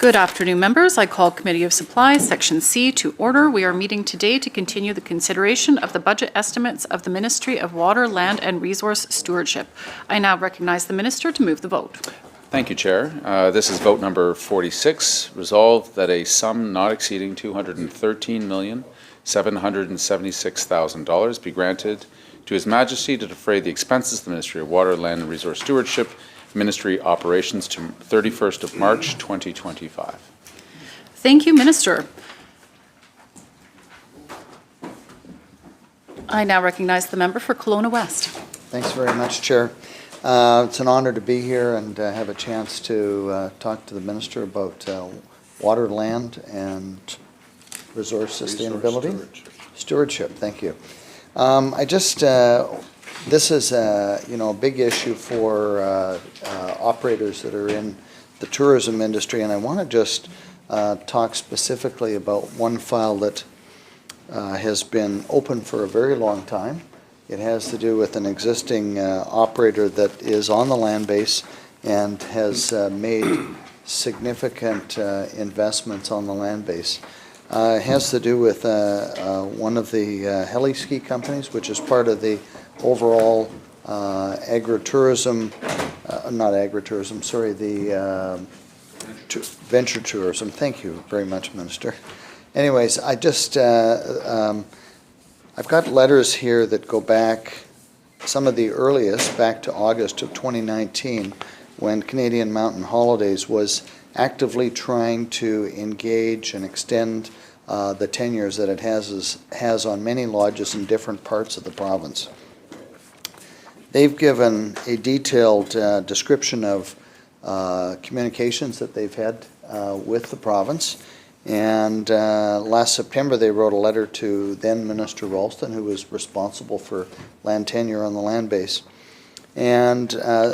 Good afternoon, members. I call Committee of Supplies, Section C, to order. We are meeting today to continue the consideration of the budget estimates of the Ministry of Water, Land and Resource Stewardship. I now recognize the Minister to move the vote. Thank you, Chair. This is vote number 46. Resolved that a sum not exceeding $213,776,000 be granted to His Majesty to defray the expenses of the Ministry of Water, Land and Resource Stewardship Ministry operations to 31st of March 2025. Thank you, Minister. I now recognize the member for Kelowna West. Thanks very much, Chair. It's an honor to be here and have a chance to talk to the Minister about water, land, and resource sustainability. Stewardship, thank you. This is a big issue for operators that are in the tourism industry, and I want to just talk specifically about one file that has been open for a very long time. It has to do with an existing operator that is on the land base and has made significant investments on the land base. It has to do with one of the heli ski companies, which is part of the overall venture tourism. Thank you very much, Minister. Anyways, I've got letters here that go back, some of the earliest, back to August of 2019, when Canadian Mountain Holidays was actively trying to engage and extend the tenures that it has on many lodges in different parts of the province. They've given a detailed description of communications that they've had with the province. And last September, they wrote a letter to then Minister Ralston, who was responsible for land tenure on the land base. And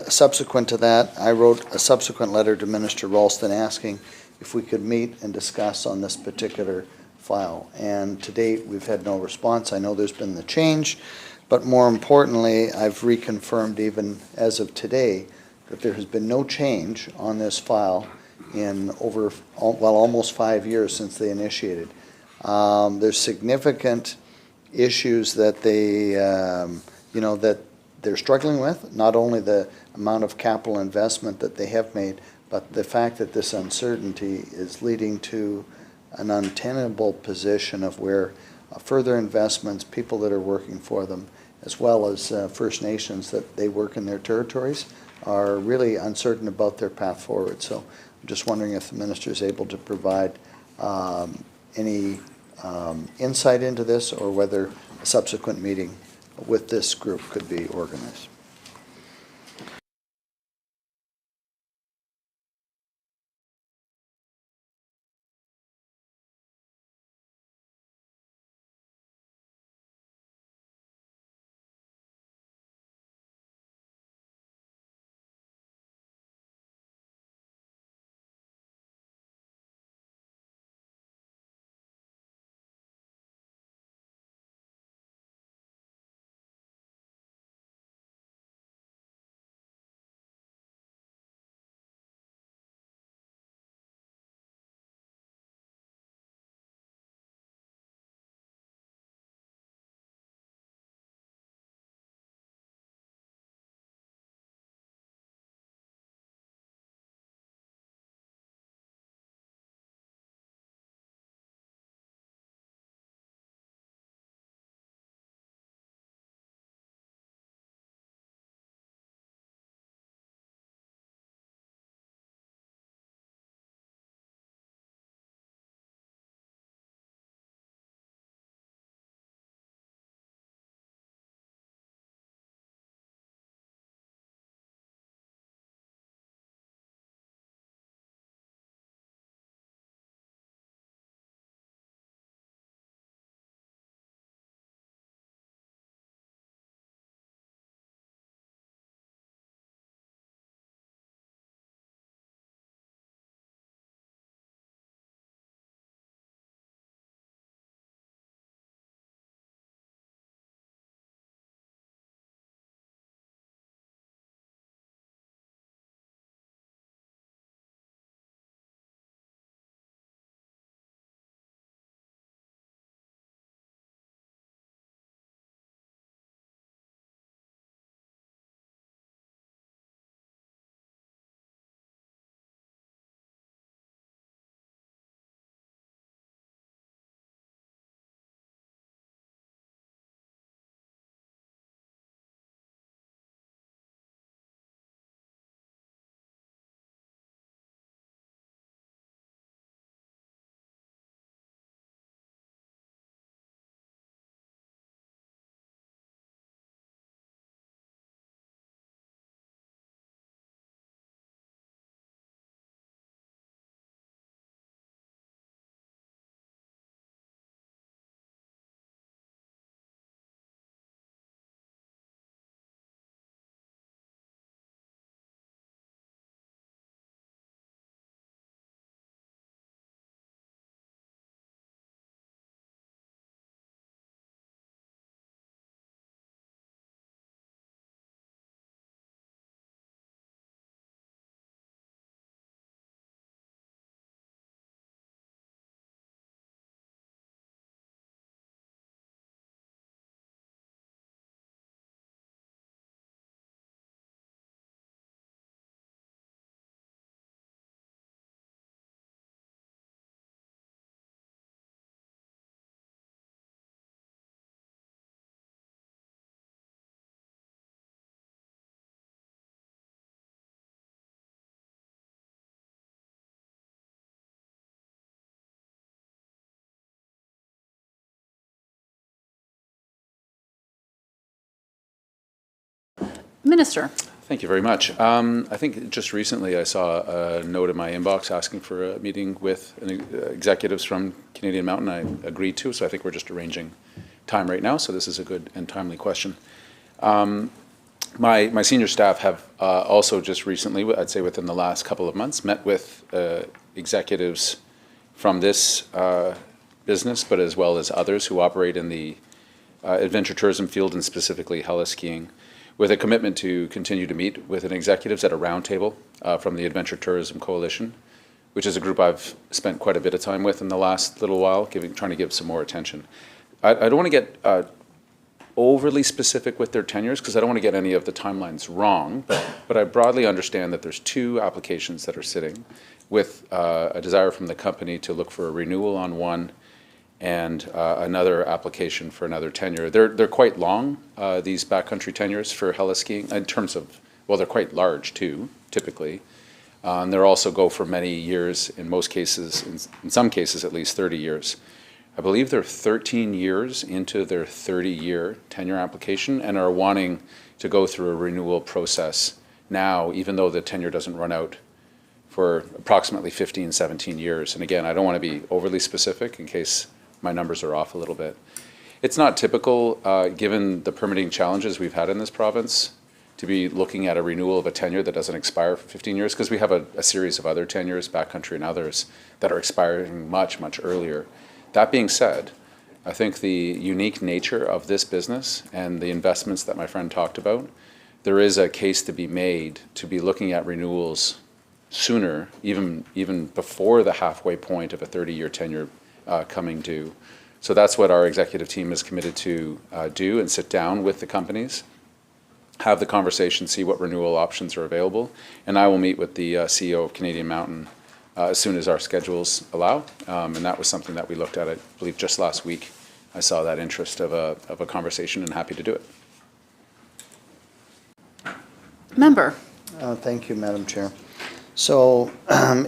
subsequent to that, I wrote a subsequent letter to Minister Ralston asking if we could meet and discuss on this particular file. And to date, we've had no response. I know there's been the change, but more importantly, I've reconfirmed even as of today that there has been no change on this file in almost 5 years since they initiated. There's significant issues that that they're struggling with, not only the amount of capital investment that they have made, but the fact that this uncertainty is leading to an untenable position of where further investments, people that are working for them, as well as First Nations that they work in their territories, are really uncertain about their path forward. So I'm just wondering if the Minister is able to provide any insight into this, or whether a subsequent meeting with this group could be organized. Minister. Thank you very much. I think just recently I saw a note in my inbox asking for a meeting with executives from Canadian Mountain. I agreed to, so I think we're just arranging time right now, so this is a good and timely question. My senior staff have also just recently, I'd say within the last couple of months, met with executives from this business, but as well as others who operate in the adventure tourism field and specifically heli-skiing, with a commitment to continue to meet with executives at a roundtable from the Adventure Tourism Coalition, which is a group I've spent quite a bit of time with in the last little while, trying to give some more attention. I don't want to get overly specific with their tenures because I don't want to get any of the timelines wrong, but I broadly understand that there's 2 applications that are sitting with a desire from the company to look for a renewal on one and another application for another tenure. They're quite long, these backcountry tenures for heli-skiing, in terms of, well, they're quite large too, typically. And they also go for many years, in most cases, in some cases at least 30 years. I believe they're 13 years into their 30-year tenure application and are wanting to go through a renewal process now, even though the tenure doesn't run out for approximately 15, 17 years. And again, I don't want to be overly specific in case my numbers are off a little bit. It's not typical, given the permitting challenges we've had in this province, to be looking at a renewal of a tenure that doesn't expire for 15 years, because we have a series of other tenures, backcountry and others, that are expiring much, much earlier. That being said, I think the unique nature of this business and the investments that my friend talked about, there is a case to be made to be looking at renewals sooner, even before the halfway point of a 30-year tenure coming due. So that's what our executive team is committed to do, and sit down with the companies, have the conversation, see what renewal options are available, and I will meet with the CEO of Canadian Mountain as soon as our schedules allow. And that was something that we looked at, I believe, just last week. I saw that interest of a conversation and happy to do it. Member. Thank you, Madam Chair. So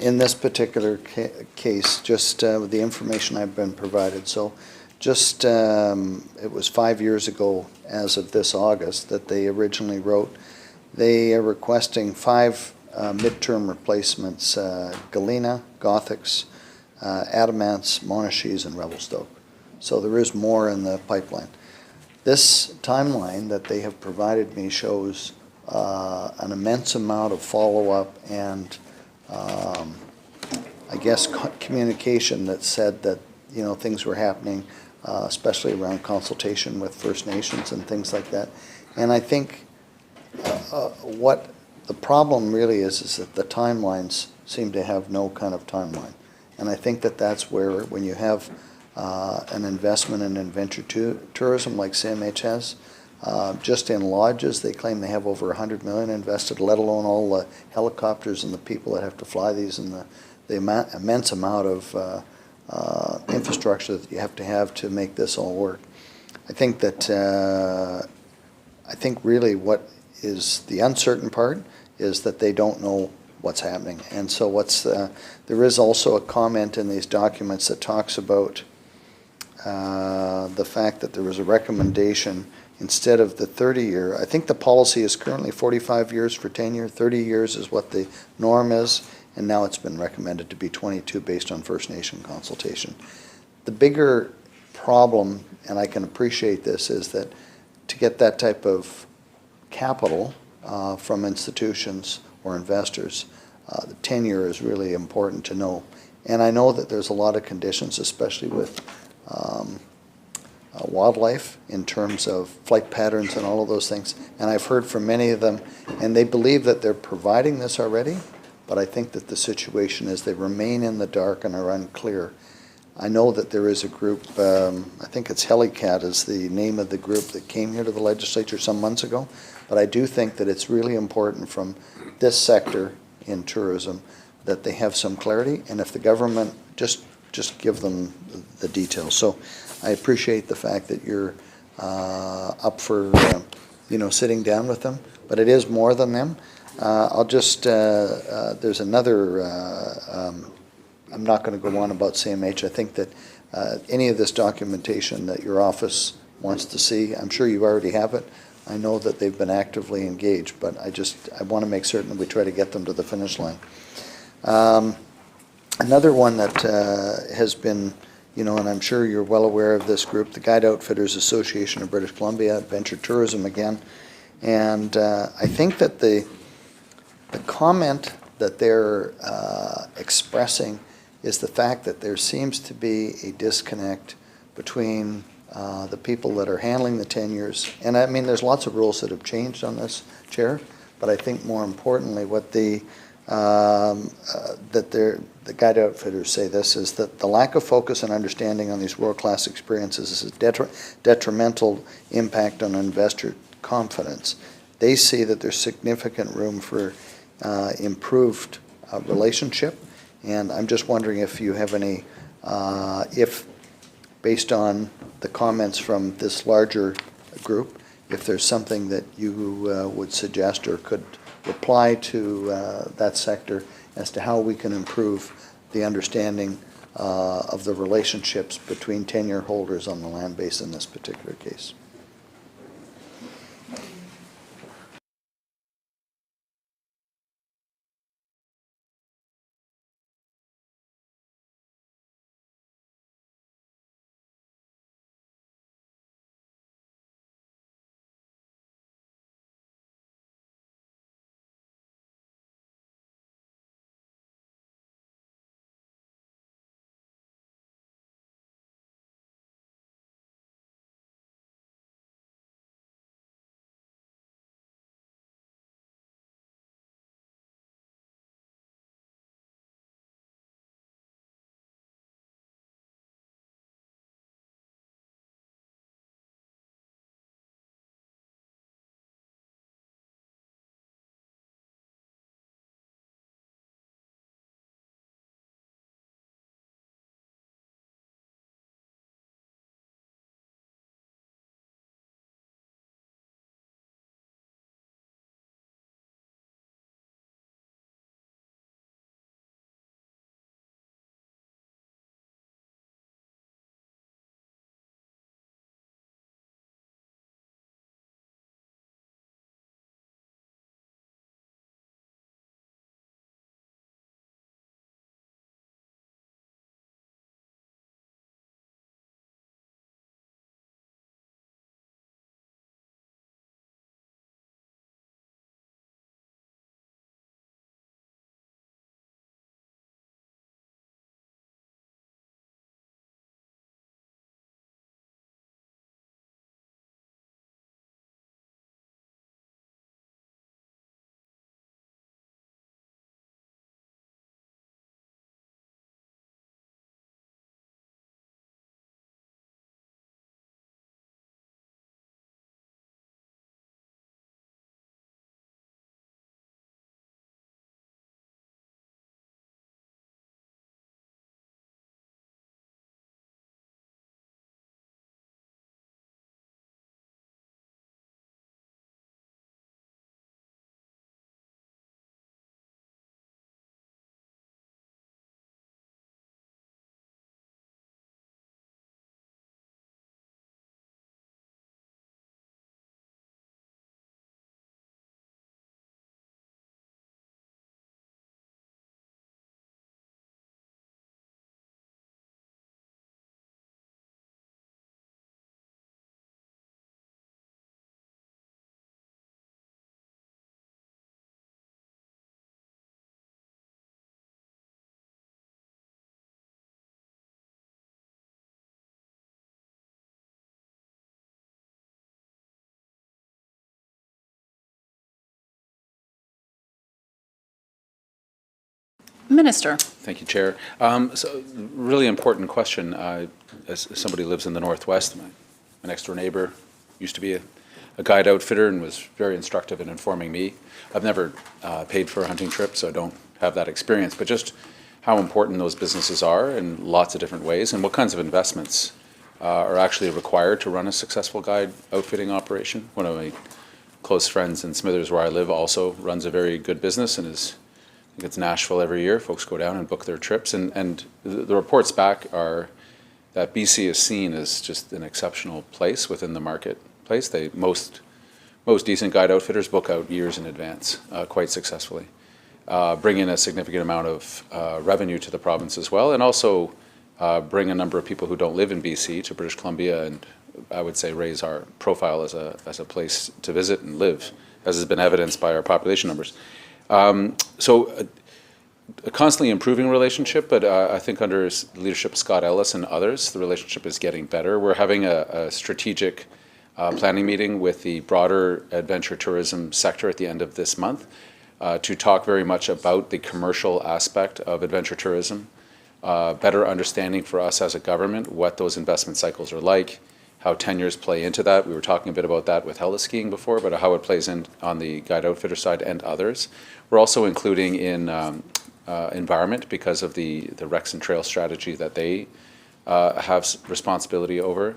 in this particular case, just the information I've been provided, so just it was 5 years ago as of this August that they originally wrote. They are requesting 5 midterm replacements, Galena, Gothics, Adamants, Monashees, and Revelstoke. So there is more in the pipeline. This timeline that they have provided me shows an immense amount of follow-up and I guess communication that said that, you know, things were happening, especially around consultation with First Nations and things like that. And I think what the problem really is that the timelines seem to have no kind of timeline. And I think that that's where, when you have an investment in adventure tourism like CMH has, just in lodges, they claim they have over $100 million invested, let alone all the helicopters and the people that have to fly these, and the immense amount of infrastructure that you have to make this all work. I think that I think really what is the uncertain part is that they don't know what's happening. And so there is also a comment in these documents that talks about the fact that there was a recommendation instead of the 30-year. I think the policy is currently 45 years for tenure. 30 years is what the norm is, and now it's been recommended to be 22 based on First Nation consultation. The bigger problem, and I can appreciate this, is that to get that type of capital from institutions or investors, the tenure is really important to know. And I know that there's a lot of conditions, especially with wildlife in terms of flight patterns and all of those things. And I've heard from many of them, and they believe that they're providing this already, but I think that the situation is they remain in the dark and are unclear. I know that there is a group, I think it's HeliCat is the name of the group that came here to the legislature some months ago, but I do think that it's really important from this sector in tourism that they have some clarity, and if the government just give them the details. So I appreciate the fact that you're up for sitting down with them, but it is more than them. I'll just there's another. I'm not going to go on about CMH. I think that any of this documentation that your office wants to see, I'm sure you already have it, I know that they've been actively engaged, but I want to make certain that we try to get them to the finish line. Another one that has been, and I'm sure you're well aware of this group, the Guide Outfitters Association of British Columbia, Adventure Tourism again. And I think that the comment that they're expressing is the fact that there seems to be a disconnect between the people that are handling the tenures. And I mean, there's lots of rules that have changed on this, Chair, but I think more importantly, what the Guide Outfitters say this is that the lack of focus and understanding on these world-class experiences is a detrimental impact on investor confidence. They see that there's significant room for improved relationship, and I'm just wondering if you have any, if based on the comments from this larger group, if there's something that you would suggest or could reply to that sector as to how we can improve the understanding of the relationships between tenure holders on the land base in this particular case. Minister. Thank you, Chair. So really important question. As somebody who lives in the Northwest, my next door neighbor used to be a guide outfitter and was very instructive in informing me. I've never paid for a hunting trip, so I don't have that experience, but just how important those businesses are in lots of different ways and what kinds of investments are actually required to run a successful guide outfitting operation. One of my close friends in Smithers, where I live, also runs a very good business and is, I think it's Nashville every year. Folks go down and book their trips, and the reports back are that BC is seen as just an exceptional place within the marketplace. Most most decent guide outfitters book out years in advance quite successfully, bring in a significant amount of revenue to the province as well, and also bring a number of people who don't live in BC to British Columbia, and I would say raise our profile as a place to visit and live, as has been evidenced by our population numbers. So a constantly improving relationship, but I think under the leadership of Scott Ellis and others, the relationship is getting better. We're having a strategic planning meeting with the broader adventure tourism sector at the end of this month to talk very much about the commercial aspect of adventure tourism, better understanding for us as a government what those investment cycles are like, how tenures play into that. We were talking a bit about that with heli-skiing before, but how it plays in on the guide outfitter side and others. We're also including in environment because of the Rex and Trail strategy that they have responsibility over.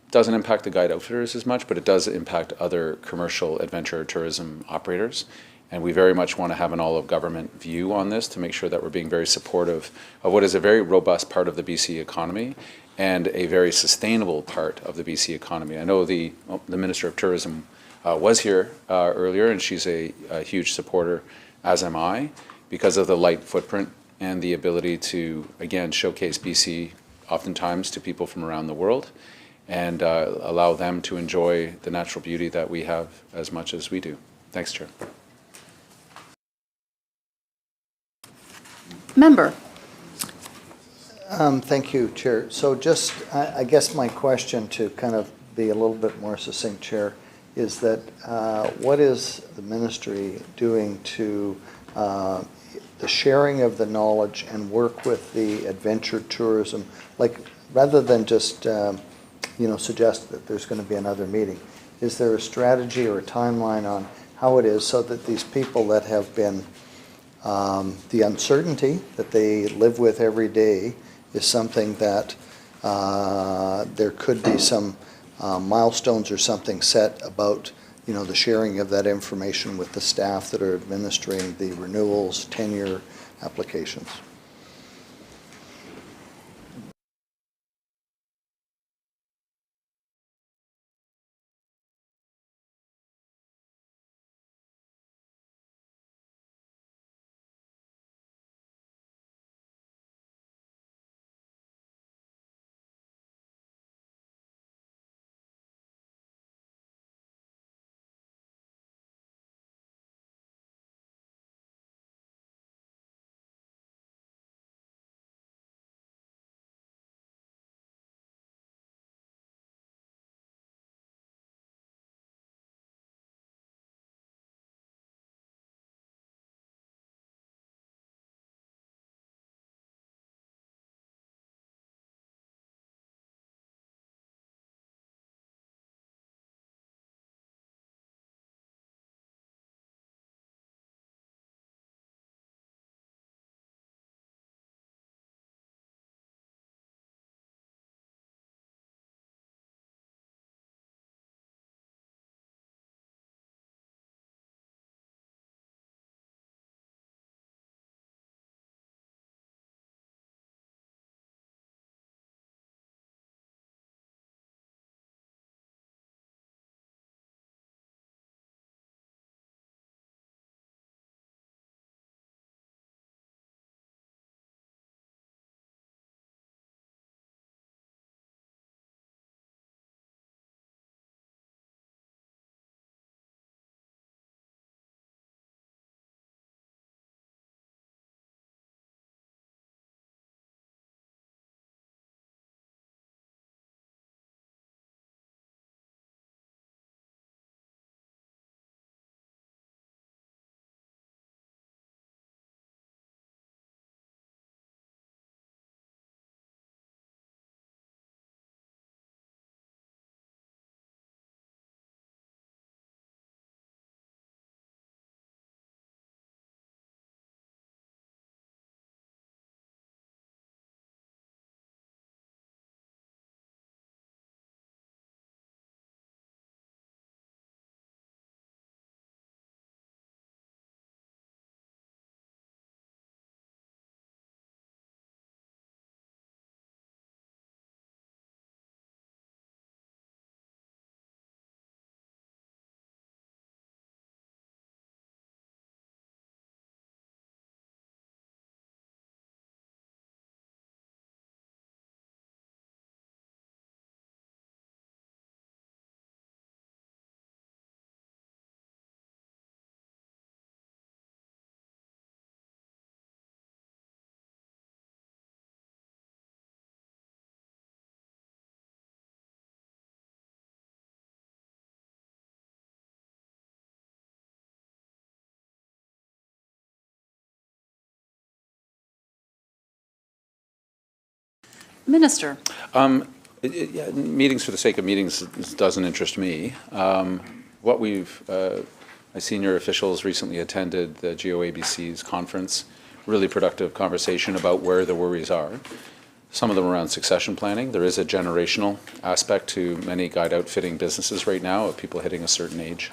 Doesn't impact the guide outfitters as much, but it does impact other commercial adventure tourism operators. And we very much want to have an all-of-government view on this to make sure that we're being very supportive of what is a very robust part of the BC economy and a very sustainable part of the BC economy. I know the Minister of Tourism was here earlier, and she's a huge supporter, as am I, because of the light footprint and the ability to, again, showcase BC oftentimes to people from around the world and allow them to enjoy the natural beauty that we have as much as we do. Thanks, Chair. Member. Thank you, Chair. So just, I guess my question, to kind of be a little bit more succinct, Chair, is that what is the ministry doing to the sharing of the knowledge and work with the adventure tourism, like rather than just suggest that there's going to be another meeting? Is there a strategy or a timeline on how it is so that these people that have been the uncertainty that they live with every day is something that there could be some milestones or something set about the sharing of that information with the staff that are administering the renewals, tenure applications? Minister. Yeah, meetings for the sake of meetings doesn't interest me. What my senior officials recently attended the GOABC's conference, really productive conversation about where the worries are. Some of them around succession planning. There is a generational aspect to many guide outfitting businesses right now of people hitting a certain age,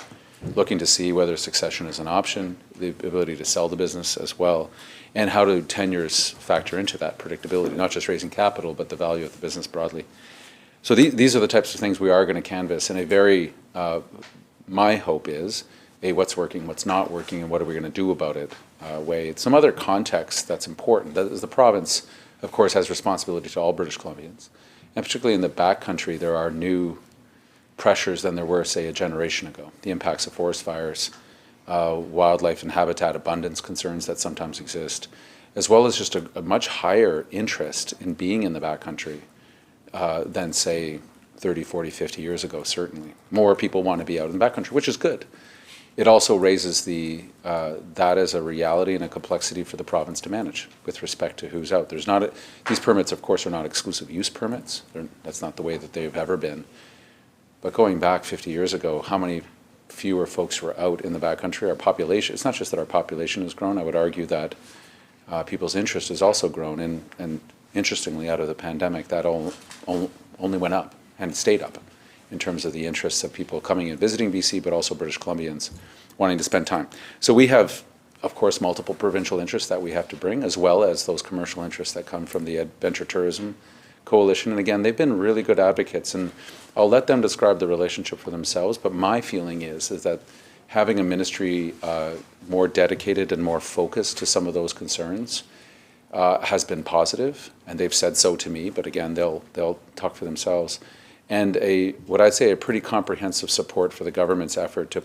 looking to see whether succession is an option, the ability to sell the business as well, and how do tenures factor into that predictability, not just raising capital, but the value of the business broadly. So these are the types of things we are going to canvass in a very, my hope is, what's working, what's not working, and what are we going to do about it way. Some other context that's important. That is, the province, of course, has responsibility to all British Columbians. And particularly in the backcountry, there are new pressures than there were, say, a generation ago. The impacts of forest fires, wildlife and habitat abundance concerns that sometimes exist, as well as just a much higher interest in being in the backcountry than, say, 30, 40, 50 years ago, certainly. More people want to be out in the backcountry, which is good. It also raises that as a reality and a complexity for the province to manage with respect to who's out. These permits, of course, are not exclusive use permits. That's not the way that they've ever been. But going back 50 years ago, how many fewer folks were out in the backcountry? Our population, it's not just that our population has grown. I would argue that people's interest has also grown. And interestingly, out of the pandemic, that only went up and stayed up in terms of the interests of people coming and visiting BC, but also British Columbians wanting to spend time. So we have, of course, multiple provincial interests that we have to bring, as well as those commercial interests that come from the Adventure Tourism Coalition. And again, they've been really good advocates, and I'll let them describe the relationship for themselves, but my feeling is that having a ministry more dedicated and more focused to some of those concerns has been positive, and they've said so to me, but again, they'll talk for themselves. And what I'd say a pretty comprehensive support for the government's effort to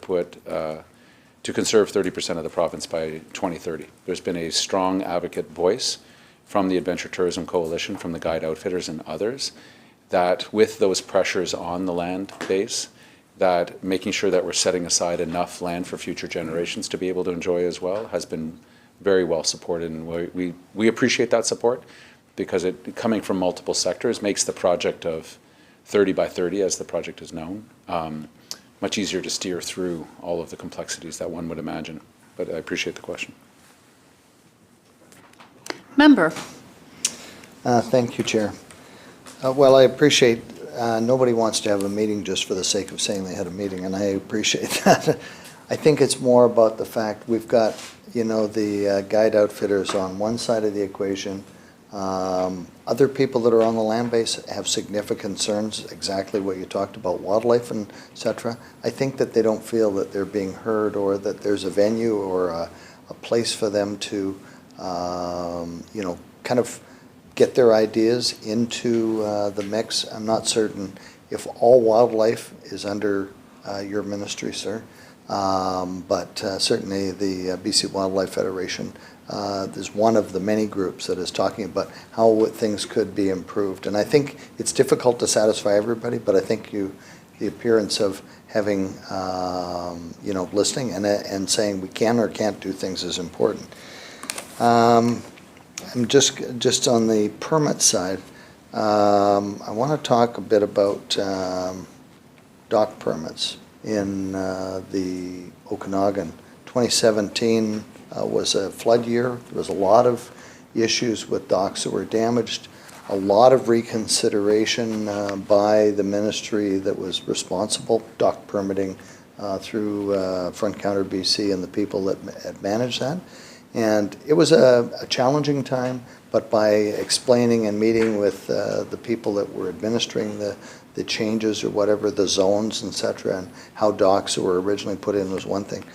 conserve 30% of the province by 2030. There's been a strong advocate voice from the Adventure Tourism Coalition, from the guide outfitters and others, that with those pressures on the land base, that making sure that we're setting aside enough land for future generations to be able to enjoy as well has been very well supported. And we appreciate that support, because it, coming from multiple sectors, makes the project of 30 by 30, as the project is known, much easier to steer through all of the complexities that one would imagine. But I appreciate the question. Member. Thank you, Chair. Well, I appreciate nobody wants to have a meeting just for the sake of saying they had a meeting, and I appreciate that. I think it's more about the fact we've got, the guide outfitters on one side of the equation. Other people that are on the land base have significant concerns, exactly what you talked about, wildlife and et cetera. I think that they don't feel that they're being heard, or that there's a venue or a place for them to, kind of get their ideas into the mix. I'm not certain if all wildlife is under your ministry, sir, but certainly the BC Wildlife Federation is one of the many groups that is talking about how things could be improved. And I think it's difficult to satisfy everybody, but I think the appearance of having, listening and saying we can or can't do things is important. I'm just on the permit side. I want to talk a bit about dock permits in the Okanagan. 2017 was a flood year. There was a lot of issues with docks that were damaged, a lot of reconsideration by the ministry that was responsible, dock permitting through Front Counter BC and the people that had managed that. And it was a challenging time, but by explaining and meeting with the people that were administering the changes or whatever, the zones, et cetera, and how docks were originally put in was one thing.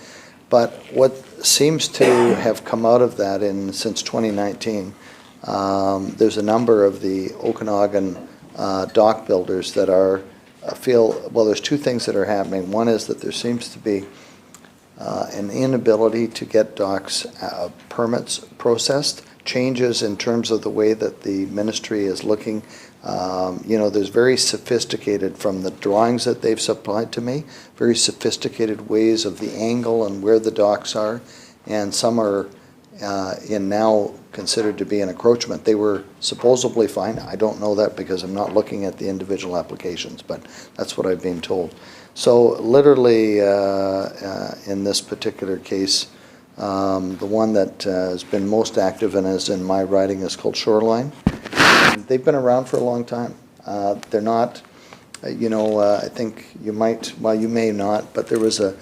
But what seems to have come out of that since 2019, there's a number of the Okanagan dock builders that there's two things that are happening. One is that there seems to be an inability to get docks permits processed, changes in terms of the way that the ministry is looking. There's very sophisticated, from the drawings that they've supplied to me, very sophisticated ways of the angle and where the docks are, and some are in now considered to be an encroachment. They were supposedly fine. I don't know that because I'm not looking at the individual applications, but that's what I've been told. So literally, in this particular case, the one that has been most active and is in my riding is called Shoreline. And they've been around for a long time. They're not, I think you might, well, you may not, but there was an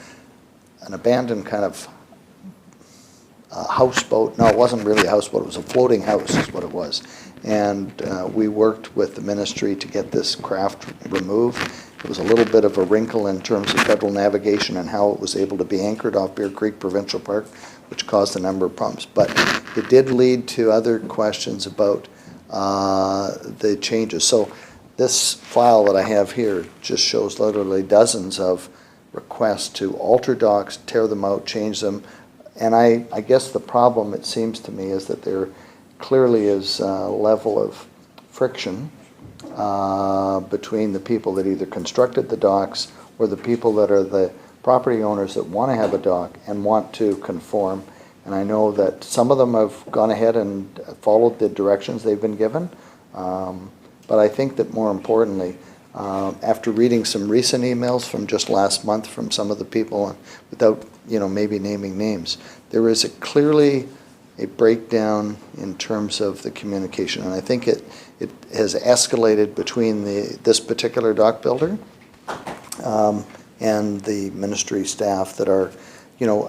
abandoned kind of houseboat. No, it wasn't really a houseboat. It was a floating house is what it was. And we worked with the ministry to get this craft removed. It was a little bit of a wrinkle in terms of federal navigation and how it was able to be anchored off Bear Creek Provincial Park, which caused a number of problems. But it did lead to other questions about the changes. So this file that I have here just shows literally dozens of requests to alter docks, tear them out, change them. And I guess the problem, it seems to me, is that there clearly is a level of friction between the people that either constructed the docks or the people that are the property owners that want to have a dock and want to conform. And I know that some of them have gone ahead and followed the directions they've been given. But I think that more importantly, after reading some recent emails from just last month from some of the people, without maybe naming names, there is clearly a breakdown in terms of the communication, and I think it has escalated between this particular dock builder and the ministry staff that are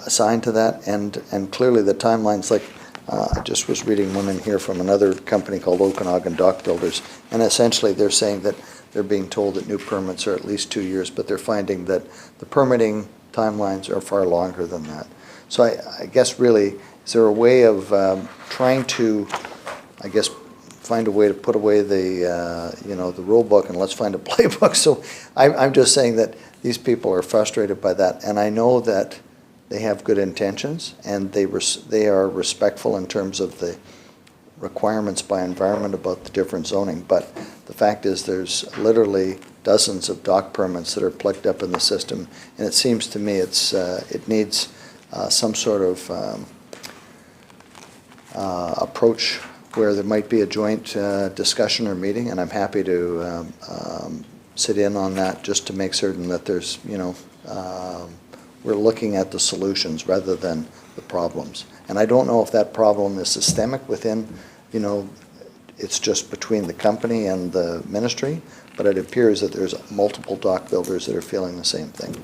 assigned to that, and clearly the timelines, like I just was reading one in here from another company called Okanagan Dock Builders, and essentially they're saying that they're being told that new permits are at least 2 years, but they're finding that the permitting timelines are far longer than that. So I guess really, is there a way of trying to, I guess, find a way to put away the rule book and let's find a playbook? So I'm just saying that these people are frustrated by that, and I know that they have good intentions and they are respectful in terms of the requirements by environment about the different zoning, but the fact is there's literally dozens of dock permits that are plugged up in the system, and it seems to me it needs some sort of approach where there might be a joint discussion or meeting, and I'm happy to sit in on that just to make certain that there's, we're looking at the solutions rather than the problems. And I don't know if that problem is systemic within, it's just between the company and the ministry, but it appears that there's multiple dock builders that are feeling the same thing.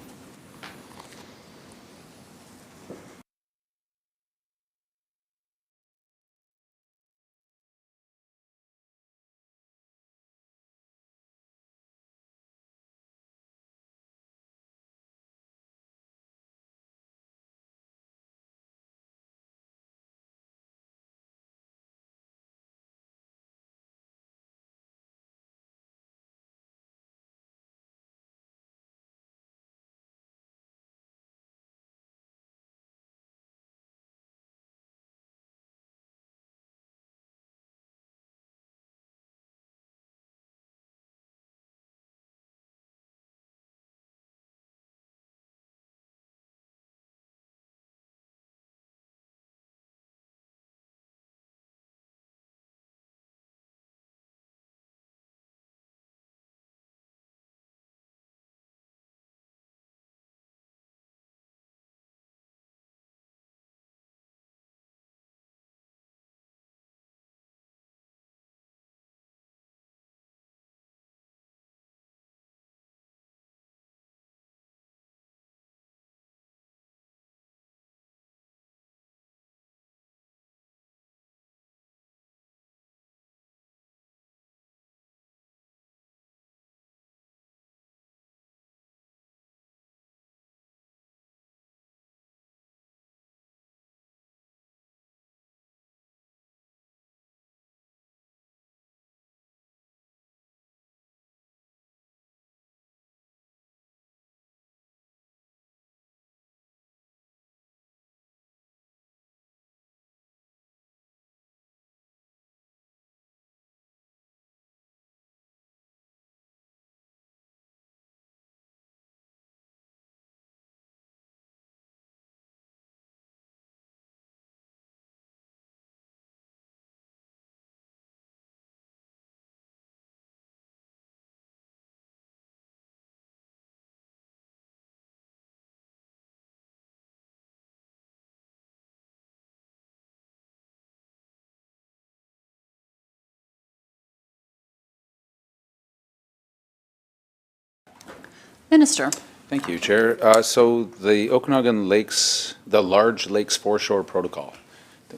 Minister. Thank you, Chair. So the Okanagan Lakes, the Large Lakes Foreshore Protocol,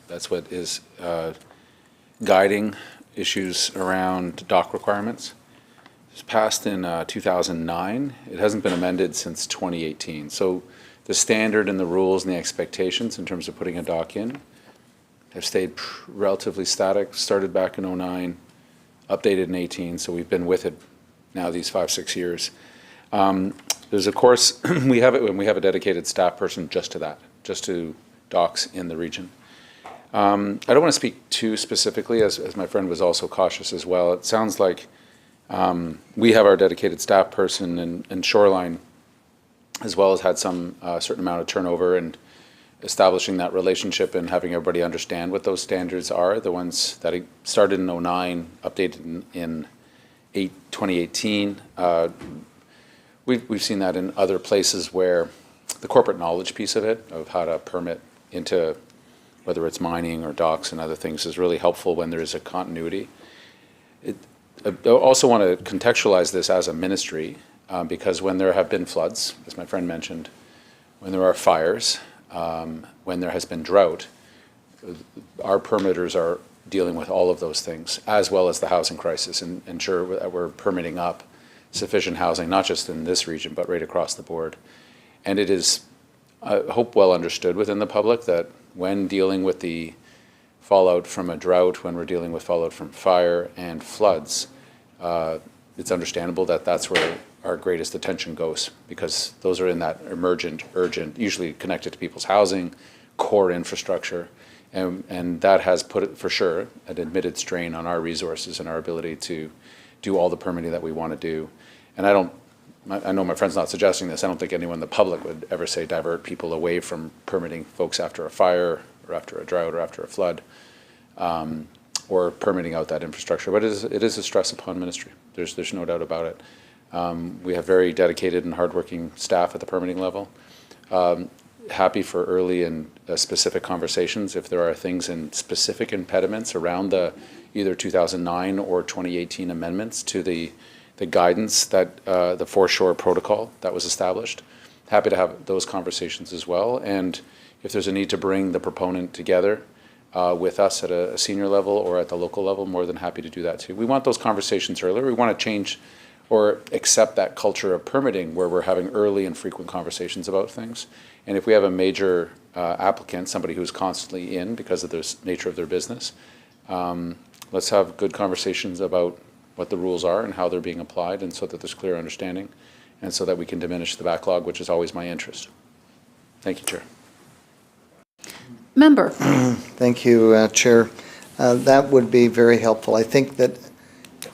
that's what is guiding issues around dock requirements. It was passed in 2009. It hasn't been amended since 2018. So the standard and the rules and the expectations in terms of putting a dock in have stayed relatively static, started back in 09, updated in 18, so we've been with it now these 5-6 years. There's of course, we have a dedicated staff person just to that, just to docks in the region. I don't want to speak too specifically, as my friend was also cautious as well. It sounds like we have our dedicated staff person, and Shoreline as well has had some certain amount of turnover, and establishing that relationship and having everybody understand what those standards are, the ones that started in 09, updated in 2018. We've seen that in other places where the corporate knowledge piece of it, of how to permit into whether it's mining or docks and other things, is really helpful when there is a continuity. I also want to contextualize this as a ministry, because when there have been floods, as my friend mentioned, when there are fires, when there has been drought, our permitters are dealing with all of those things, as well as the housing crisis, and ensure that we're permitting up sufficient housing, not just in this region, but right across the board. And it is, I hope, well understood within the public that when dealing with the fallout from a drought, when we're dealing with fallout from fire and floods, it's understandable that that's where our greatest attention goes, because those are in that emergent, urgent, usually connected to people's housing, core infrastructure, and that has put, for sure, an admitted strain on our resources and our ability to do all the permitting that we want to do. And I know my friend's not suggesting this, I don't think anyone in the public would ever say divert people away from permitting folks after a fire, or after a drought, or after a flood, or permitting out that infrastructure. But it is a stress upon ministry. There's no doubt about it. We have very dedicated and hardworking staff at the permitting level. Happy for early and specific conversations if there are things and specific impediments around the either 2009 or 2018 amendments to the guidance that the foreshore protocol that was established. Happy to have those conversations as well. And if there's a need to bring the proponent together with us at a senior level or at the local level, more than happy to do that too. We want those conversations earlier. We want to change or accept that culture of permitting where we're having early and frequent conversations about things. And if we have a major applicant, somebody who's constantly in because of the nature of their business, let's have good conversations about what the rules are and how they're being applied, and so that there's clear understanding, and so that we can diminish the backlog, which is always my interest. Thank you, Chair. Member. Thank you, Chair. That would be very helpful. I think that,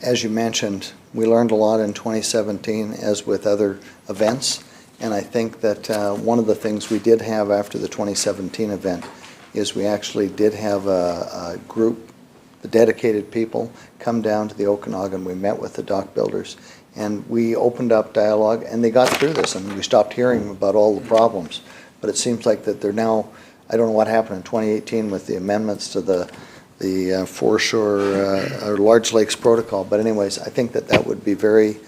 as you mentioned, we learned a lot in 2017, as with other events, and I think that one of the things we did have after the 2017 event is we actually did have a group, the dedicated people, come down to the Okanagan. We met with the dock builders, and we opened up dialogue, and they got through this, and we stopped hearing about all the problems. But it seems like that they're now, I don't know what happened in 2018 with the amendments to the foreshore or Large Lakes Protocol, but anyways, I think that would be very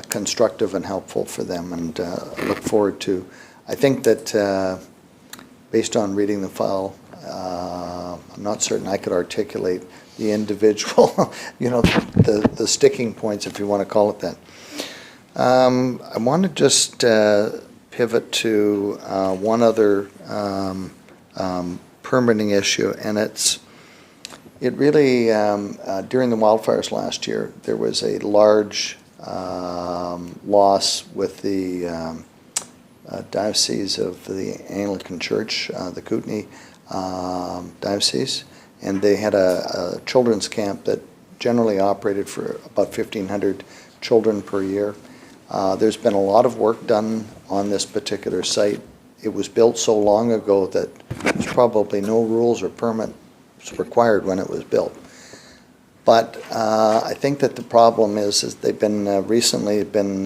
constructive and helpful for them, and I look forward to. I think that based on reading the file, I'm not certain I could articulate the individual, the sticking points, if you want to call it that. I want to just pivot to one other permitting issue, and it really, during the wildfires last year, there was a large loss with the Diocese of the Anglican Church, the Kootenai Diocese, and they had a children's camp that generally operated for about 1,500 children per year. There's been a lot of work done on this particular site. It was built so long ago that there's probably no rules or permits required when it was built. But I think that the problem is they've been recently been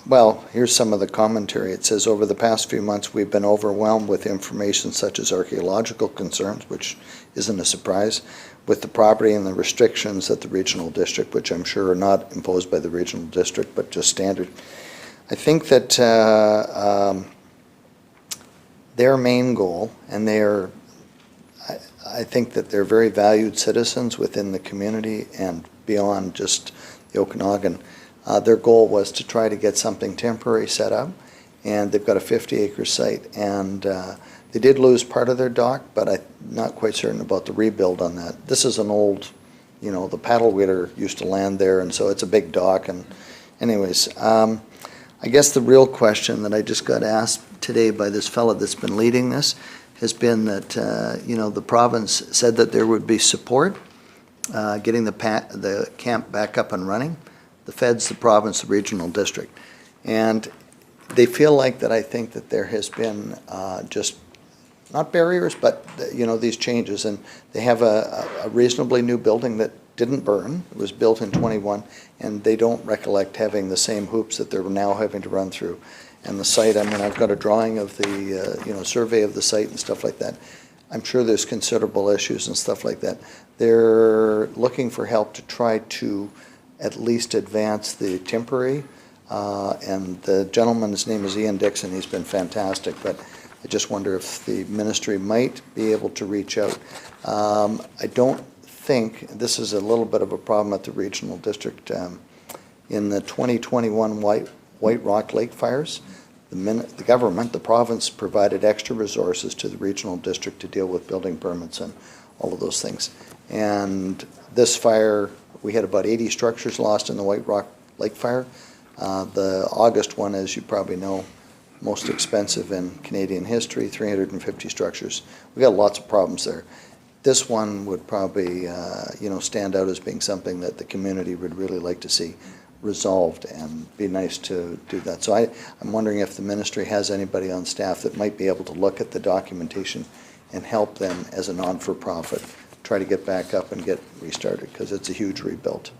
Well, here's some of the commentary. It says, over the past few months, we've been overwhelmed with information such as archaeological concerns, which isn't a surprise, with the property and the restrictions at the regional district, which I'm sure are not imposed by the regional district, but just standard. I think that their main goal, and I think that they're very valued citizens within the community and beyond just the Okanagan. Their goal was to try to get something temporary set up, and they've got a 50-acre site. And they did lose part of their dock, but I'm not quite certain about the rebuild on that. This is an old, the paddle wheeler used to land there, and so it's a big dock. And anyways, I guess the real question that I just got asked today by this fellow that's been leading this has been that, the province said that there would be support getting the camp back up and running. The feds, the province, the regional district. And they feel like that I think that there has been just, not barriers, but, these changes. And they have a reasonably new building that didn't burn. It was built in 21, and they don't recollect having the same hoops that they're now having to run through. And the site, I've got a drawing of the, survey of the site and stuff like that. I'm sure there's considerable issues and stuff like that. They're looking for help to try to at least advance the temporary, and the gentleman's name is Ian Dixon. He's been fantastic, but I just wonder if the ministry might be able to reach out. I don't think, this is a little bit of a problem at the regional district, in the 2021 White Rock Lake fires, the government, the province, provided extra resources to the regional district to deal with building permits and all of those things. And this fire, we had about 80 structures lost in the White Rock Lake fire. The August one, as you probably know, most expensive in Canadian history, 350 structures. We got lots of problems there. This one would probably, stand out as being something that the community would really like to see resolved, and be nice to do that. So I'm wondering if the ministry has anybody on staff that might be able to look at the documentation and help them as a non-for-profit try to get back up and get restarted, because it's a huge rebuild.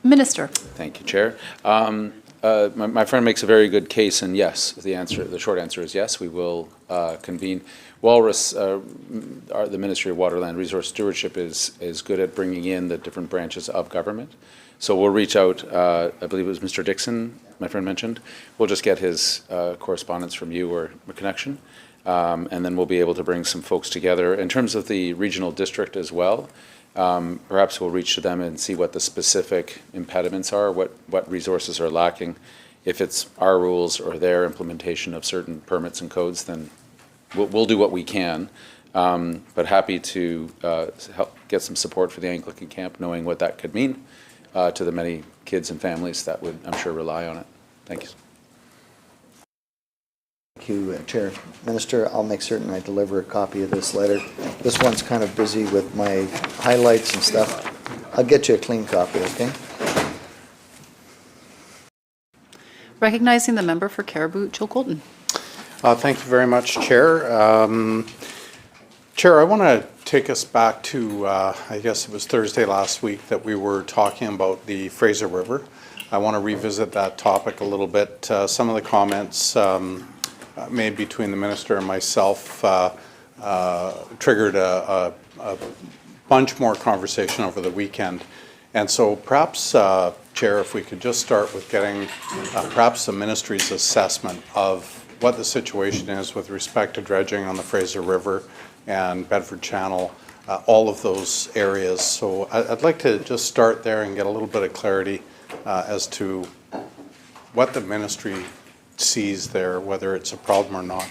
Minister. Thank you, Chair. My friend makes a very good case, and yes, the short answer is yes, we will convene. Walrus, the Ministry of Water, Land, Resource Stewardship is good at bringing in the different branches of government. So we'll reach out, I believe it was Mr. Dixon, my friend mentioned. We'll just get his correspondence from you or a connection, and then we'll be able to bring some folks together. In terms of the regional district as well, perhaps we'll reach to them and see what the specific impediments are, what resources are lacking. If it's our rules or their implementation of certain permits and codes, then we'll do what we can. But happy to help get some support for the Anglican camp, knowing what that could mean to the many kids and families that would, I'm sure, rely on it. Thank you. Thank you, Chair. Minister, I'll make certain I deliver a copy of this letter. This one's kind of busy with my highlights and stuff. I'll get you a clean copy, okay? Recognizing the member for Caribou, Joe Colton. Thank you very much, Chair. Chair, I want to take us back to, I guess it was Thursday last week that we were talking about the Fraser River. I want to revisit that topic a little bit. Some of the comments made between the minister and myself triggered a bunch more conversation over the weekend. And so perhaps, Chair, if we could just start with getting perhaps the ministry's assessment of what the situation is with respect to dredging on the Fraser River and Bedford Channel, all of those areas. So I'd like to just start there and get a little bit of clarity as to what the ministry sees there, whether it's a problem or not.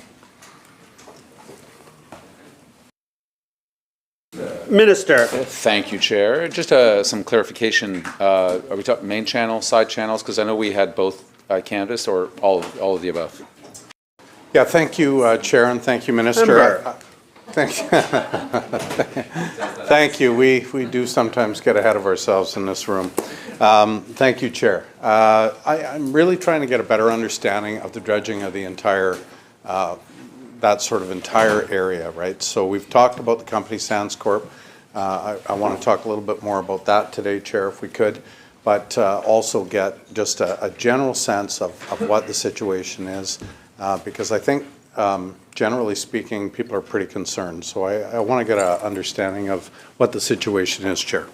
Minister. Thank you, Chair. Just some clarification. Are we talking main channel, side channels? Because I know we had both canvassed, or all of the above. Yeah, thank you, Chair, and thank you, Minister. Thank you. We do sometimes get ahead of ourselves in this room. Thank you, Chair. I'm really trying to get a better understanding of the dredging of the entire, that sort of entire area, right? So we've talked about the company Sands Corp. I want to talk a little bit more about that today, Chair, if we could, but also get just a general sense of what the situation is, because I think generally speaking, people are pretty concerned. So I want to get an understanding of what the situation is, Chair.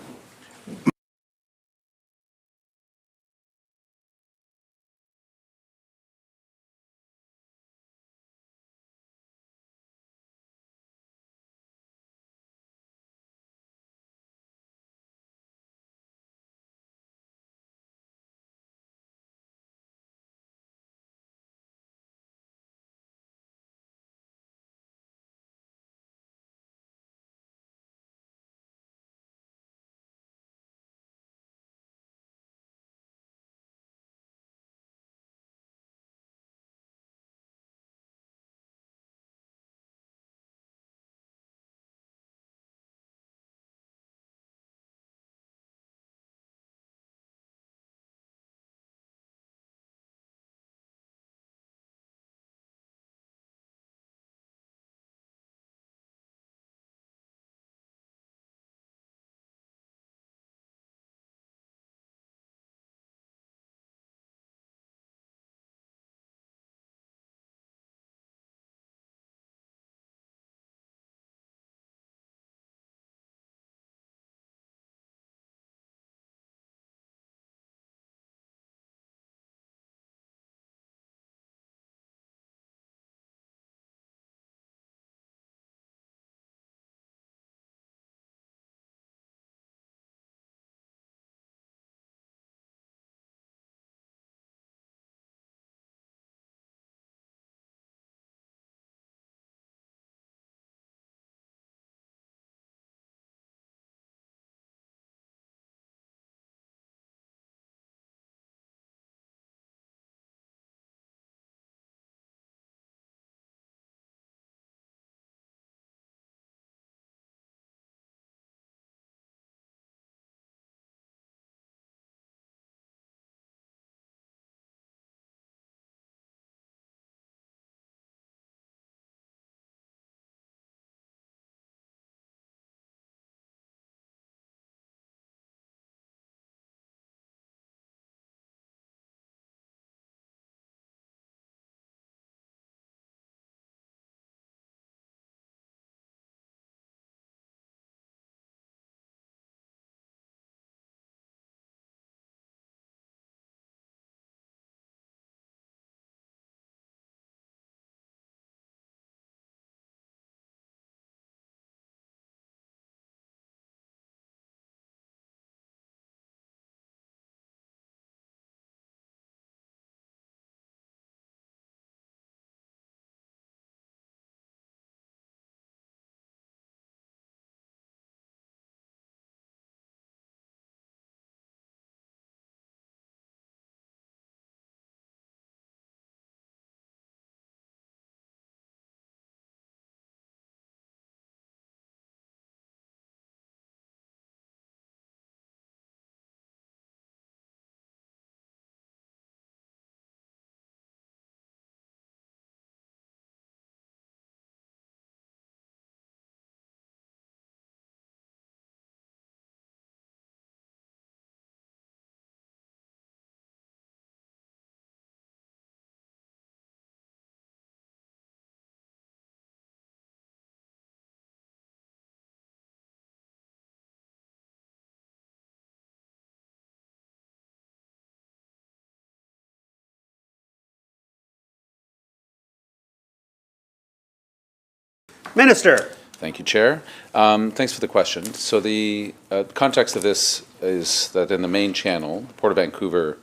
Minister. Thank you, Chair. Thanks for the question. So the context of this is that in the main channel, Port of Vancouver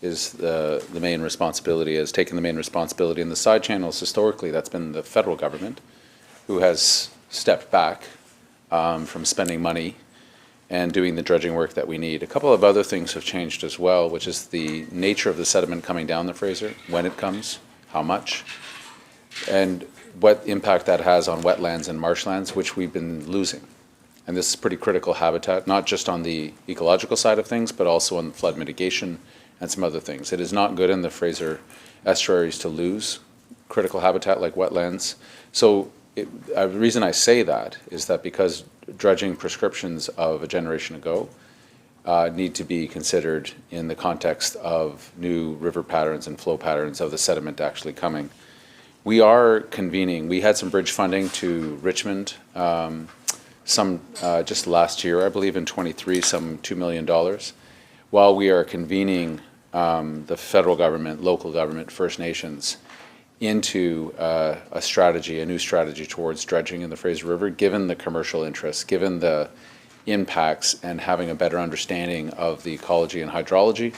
is the main responsibility, has taken the main responsibility. In the side channels, historically, that's been the federal government who has stepped back from spending money and doing the dredging work that we need. A couple of other things have changed as well, which is the nature of the sediment coming down the Fraser, when it comes, how much. and what impact that has on wetlands and marshlands, which we've been losing. And this is pretty critical habitat, not just on the ecological side of things, but also on flood mitigation and some other things. It is not good in the Fraser estuaries to lose critical habitat like wetlands. So the reason I say that is that because dredging prescriptions of a generation ago need to be considered in the context of new river patterns and flow patterns of the sediment actually coming. We are convening, we had some bridge funding to Richmond, just last year, I believe in 23, some $2 million, while we are convening the federal government, local government, First Nations, into a new strategy towards dredging in the Fraser River, given the commercial interests, given the impacts, and having a better understanding of the ecology and hydrology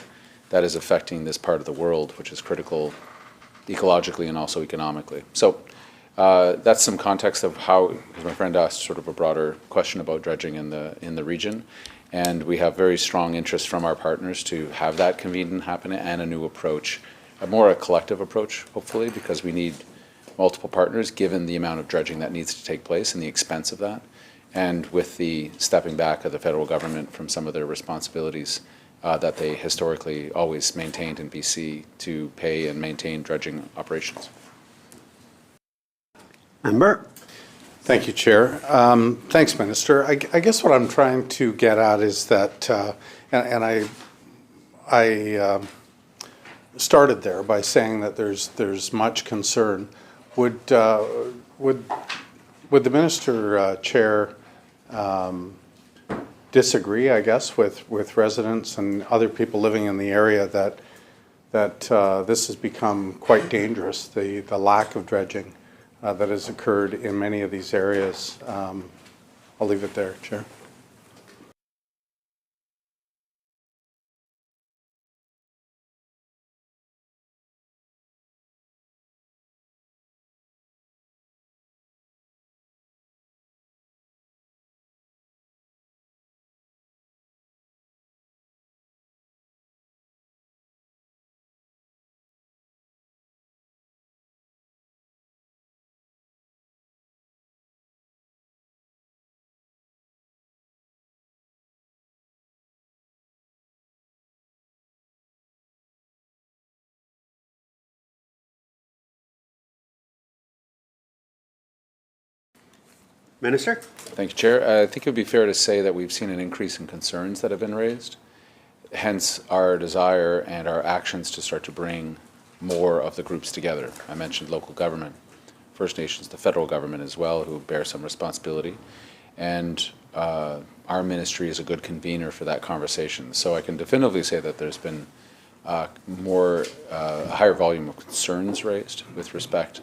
that is affecting this part of the world, which is critical ecologically and also economically. So that's some context of how, because my friend asked sort of a broader question about dredging in the region, and we have very strong interest from our partners to have that convened and happen, and a new approach, a collective approach, hopefully, because we need multiple partners given the amount of dredging that needs to take place and the expense of that, and with the stepping back of the federal government from some of their responsibilities that they historically always maintained in BC to pay and maintain dredging operations. Member? Thank you, Chair. Thanks, Minister. I guess what I'm trying to get at is that, and I started there by saying that there's much concern. Would the Minister, Chair, disagree, I guess, with residents and other people living in the area that this has become quite dangerous, the lack of dredging that has occurred in many of these areas? I'll leave it there, Chair. Minister? Thank you, Chair. I think it would be fair to say that we've seen an increase in concerns that have been raised, hence our desire and our actions to start to bring more of the groups together. I mentioned local government, First Nations, the federal government as well, who bear some responsibility, and our ministry is a good convener for that conversation. So I can definitively say that there's been a higher volume of concerns raised with respect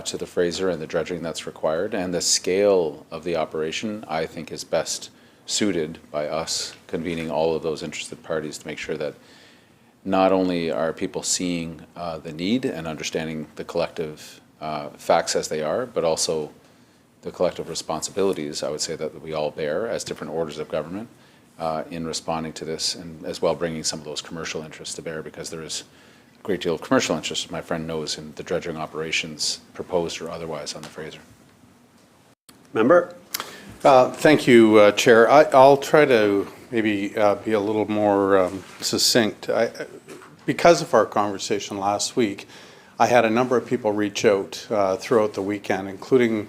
to the Fraser and the dredging that's required, and the scale of the operation, I think, is best suited by us convening all of those interested parties to make sure that not only are people seeing the need and understanding the collective facts as they are, but also the collective responsibilities, I would say, that we all bear as different orders of government in responding to this, and as well bringing some of those commercial interests to bear, because there is a great deal of commercial interest, as my friend knows, in the dredging operations proposed or otherwise on the Fraser. Member? Thank you, Chair. I'll try to maybe be a little more succinct. Because of our conversation last week, I had a number of people reach out throughout the weekend, including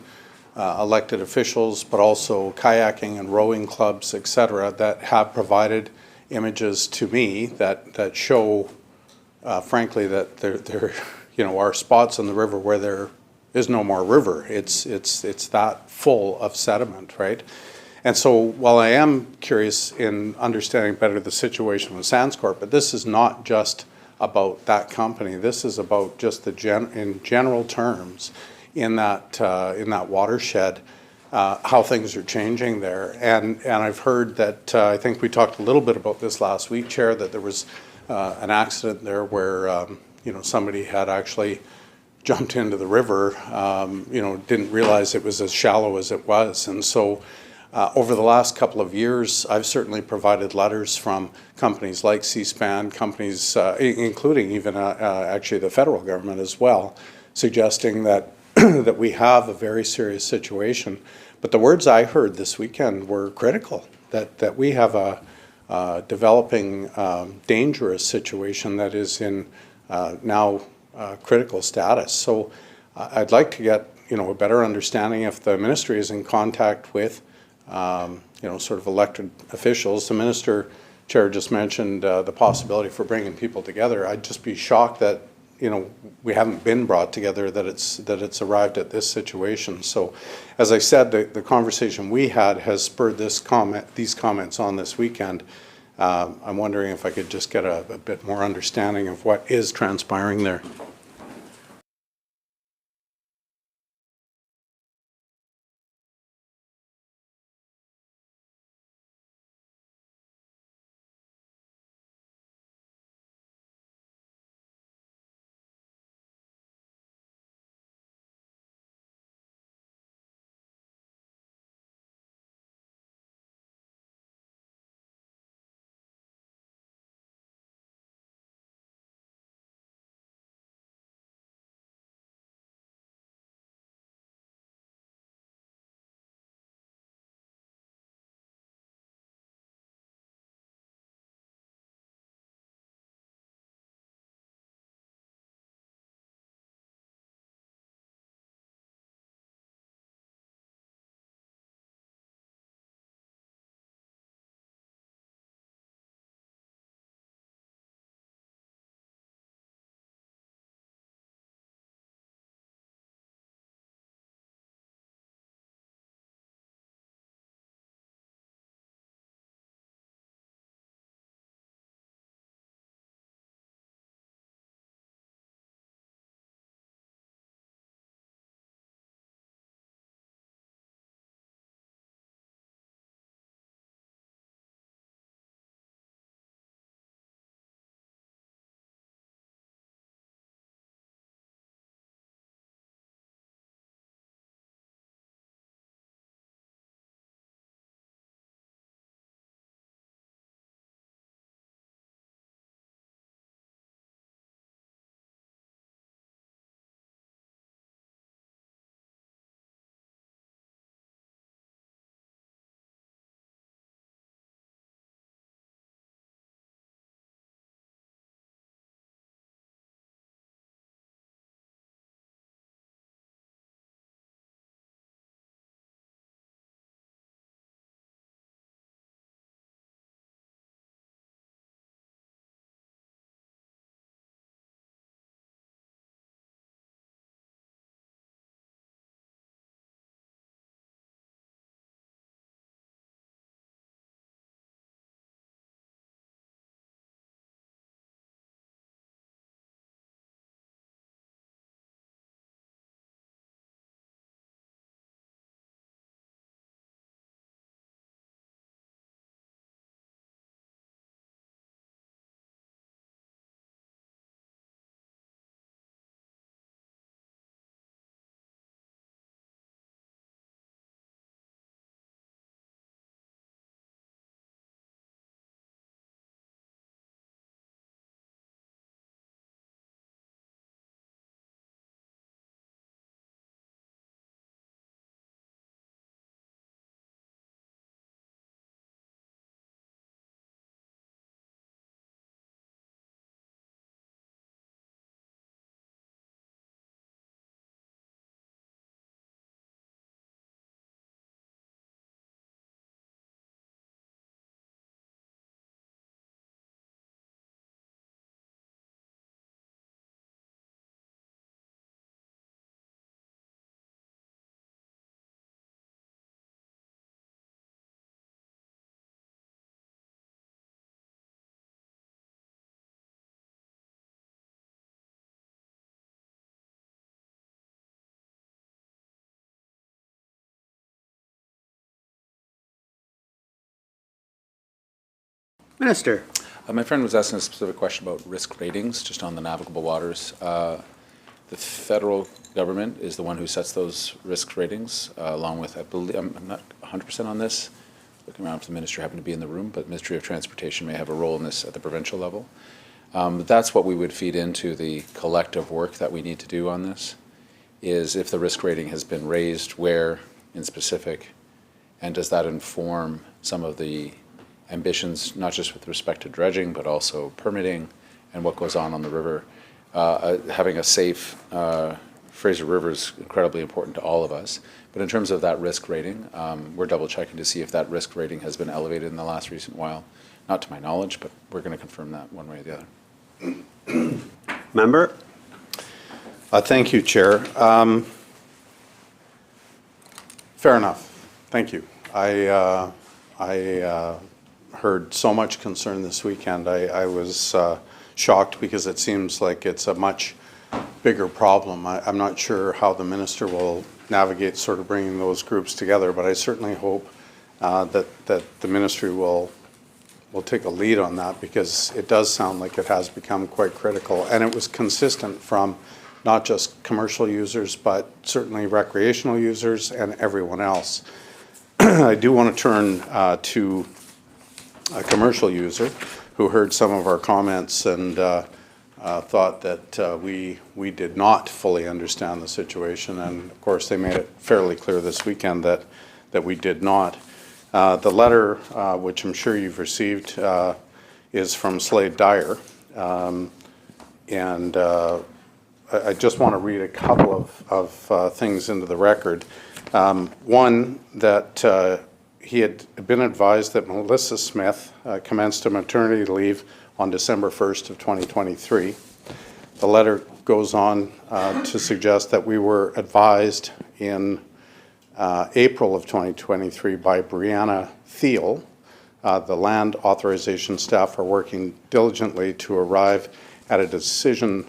elected officials, but also kayaking and rowing clubs, et cetera, that have provided images to me that show, frankly, that there are spots on the river where there is no more river. It's that full of sediment, right? And so while I am curious in understanding better the situation with Sandscorp, but this is not just about that company. This is about just in general terms in that watershed, how things are changing there. And I've heard that, I think we talked a little bit about this last week, Chair, that there was an accident there where somebody had actually jumped into the river, didn't realize it was as shallow as it was. And so over the last couple of years, I've certainly provided letters from companies like C-SPAN, companies, including even actually the federal government as well, suggesting that that we have a very serious situation. But the words I heard this weekend were critical, that we have a developing dangerous situation that is in now critical status. So I'd like to get a better understanding if the ministry is in contact with sort of elected officials. The minister chair just mentioned the possibility for bringing people together. I'd just be shocked that we haven't been brought together, that it's arrived at this situation. So, as I said, the conversation we had has spurred these comments on this weekend. I'm wondering if I could just get a bit more understanding of what is transpiring there. Minister. My friend was asking a specific question about risk ratings, just on the navigable waters. The federal government is the one who sets those risk ratings, along with, I believe, I'm not 100% on this, looking around if the minister happened to be in the room, but Ministry of Transportation may have a role in this at the provincial level. That's what we would feed into the collective work that we need to do on this. is if the risk rating has been raised, where in specific, and does that inform some of the ambitions, not just with respect to dredging, but also permitting and what goes on the river. Having a safe Fraser River is incredibly important to all of us. But in terms of that risk rating, we're double checking to see if that risk rating has been elevated in the last recent while. Not to my knowledge, but we're going to confirm that one way or the other. Member? Thank you, Chair. Fair enough. Thank you. I heard so much concern this weekend. I was shocked because it seems like it's a much bigger problem. I'm not sure how the minister will navigate sort of bringing those groups together, but I certainly hope that the ministry will take a lead on that, because it does sound like it has become quite critical, and it was consistent from not just commercial users, but certainly recreational users and everyone else. I do want to turn to a commercial user who heard some of our comments and thought that we did not fully understand the situation, and of course they made it fairly clear this weekend that we did not. The letter, which I'm sure you've received, is from Slade Dyer, and I just want to read a couple of things into the record. One, that he had been advised that Melissa Smith commenced a maternity leave on December 1st of 2023. The letter goes on to suggest that we were advised in April of 2023 by Brianna Thiel. The land authorization staff are working diligently to arrive at a decision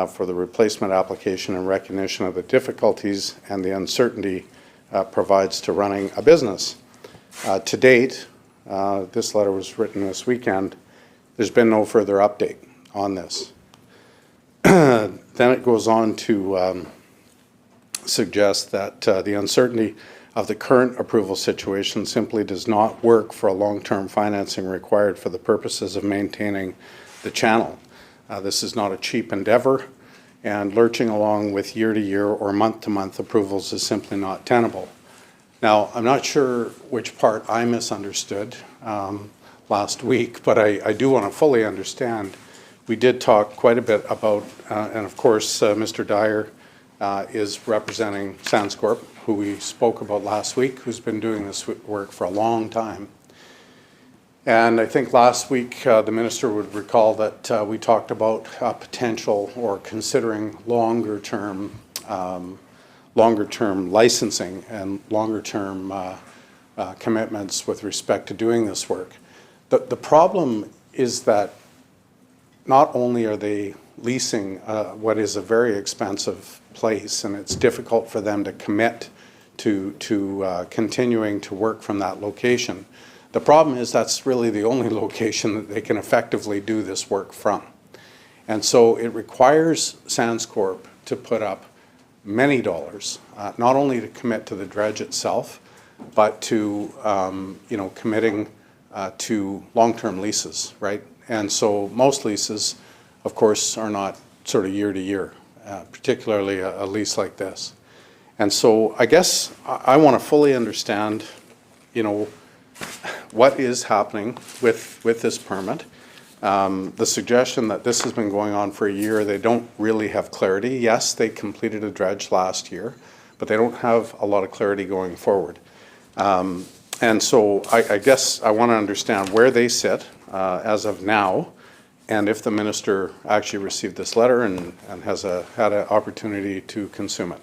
for the replacement application in recognition of the difficulties and the uncertainty provides to running a business. To date, this letter was written this weekend, there's been no further update on this. Then it goes on to suggest that the uncertainty of the current approval situation simply does not work for a long-term financing required for the purposes of maintaining the channel. This is not a cheap endeavor, and lurching along with year-to-year or month-to-month approvals is simply not tenable. Now, I'm not sure which part I misunderstood last week, but I do want to fully understand. We did talk quite a bit about, and of course, Mr. Dyer is representing Sandscorp, who we spoke about last week, who's been doing this work for a long time. And I think last week the minister would recall that we talked about potential or considering longer-term licensing and longer-term commitments with respect to doing this work. The problem is that not only are they leasing what is a very expensive place, and it's difficult for them to commit to continuing to work from that location. The problem is that's really the only location that they can effectively do this work from. And so it requires Sandscorp to put up many dollars, not only to commit to the dredge itself, but to committing to long-term leases, right? And so most leases, of course, are not sort of year to year, particularly a lease like this. And so I guess I want to fully understand, what is happening with this permit. The suggestion that this has been going on for a year, they don't really have clarity. Yes, they completed a dredge last year, but they don't have a lot of clarity going forward. And so I guess I want to understand where they sit as of now, and if the minister actually received this letter and has had an opportunity to consume it.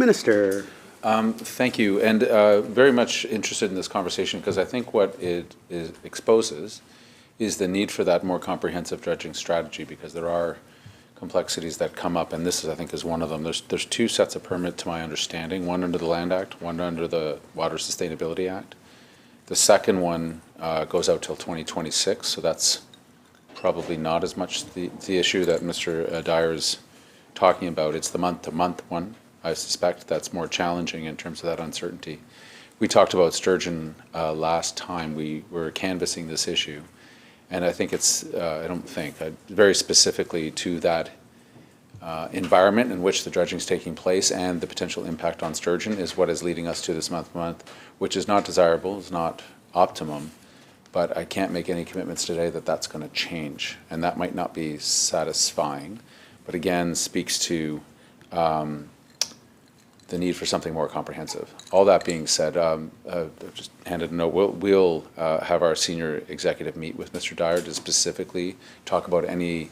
Minister. Thank you, and very much interested in this conversation because I think what it exposes is the need for that more comprehensive dredging strategy, because there are complexities that come up, and this, I think, is one of them. There's two sets of permit, to my understanding, one under the Land Act, one under the Water Sustainability Act. The second one goes out till 2026, so that's probably not as much the issue that Mr. Dyer is talking about. It's the month-to-month one. I suspect that's more challenging in terms of that uncertainty. We talked about sturgeon last time we were canvassing this issue, and I think it's, very specifically to that environment in which the dredging is taking place and the potential impact on sturgeon is what is leading us to this month-to-month, which is not desirable, is not optimum, but I can't make any commitments today that that's going to change, and that might not be satisfying, but again, speaks to the need for something more comprehensive. All that being said, just handed a note, we'll have our senior executive meet with Mr. Dyer to specifically talk about any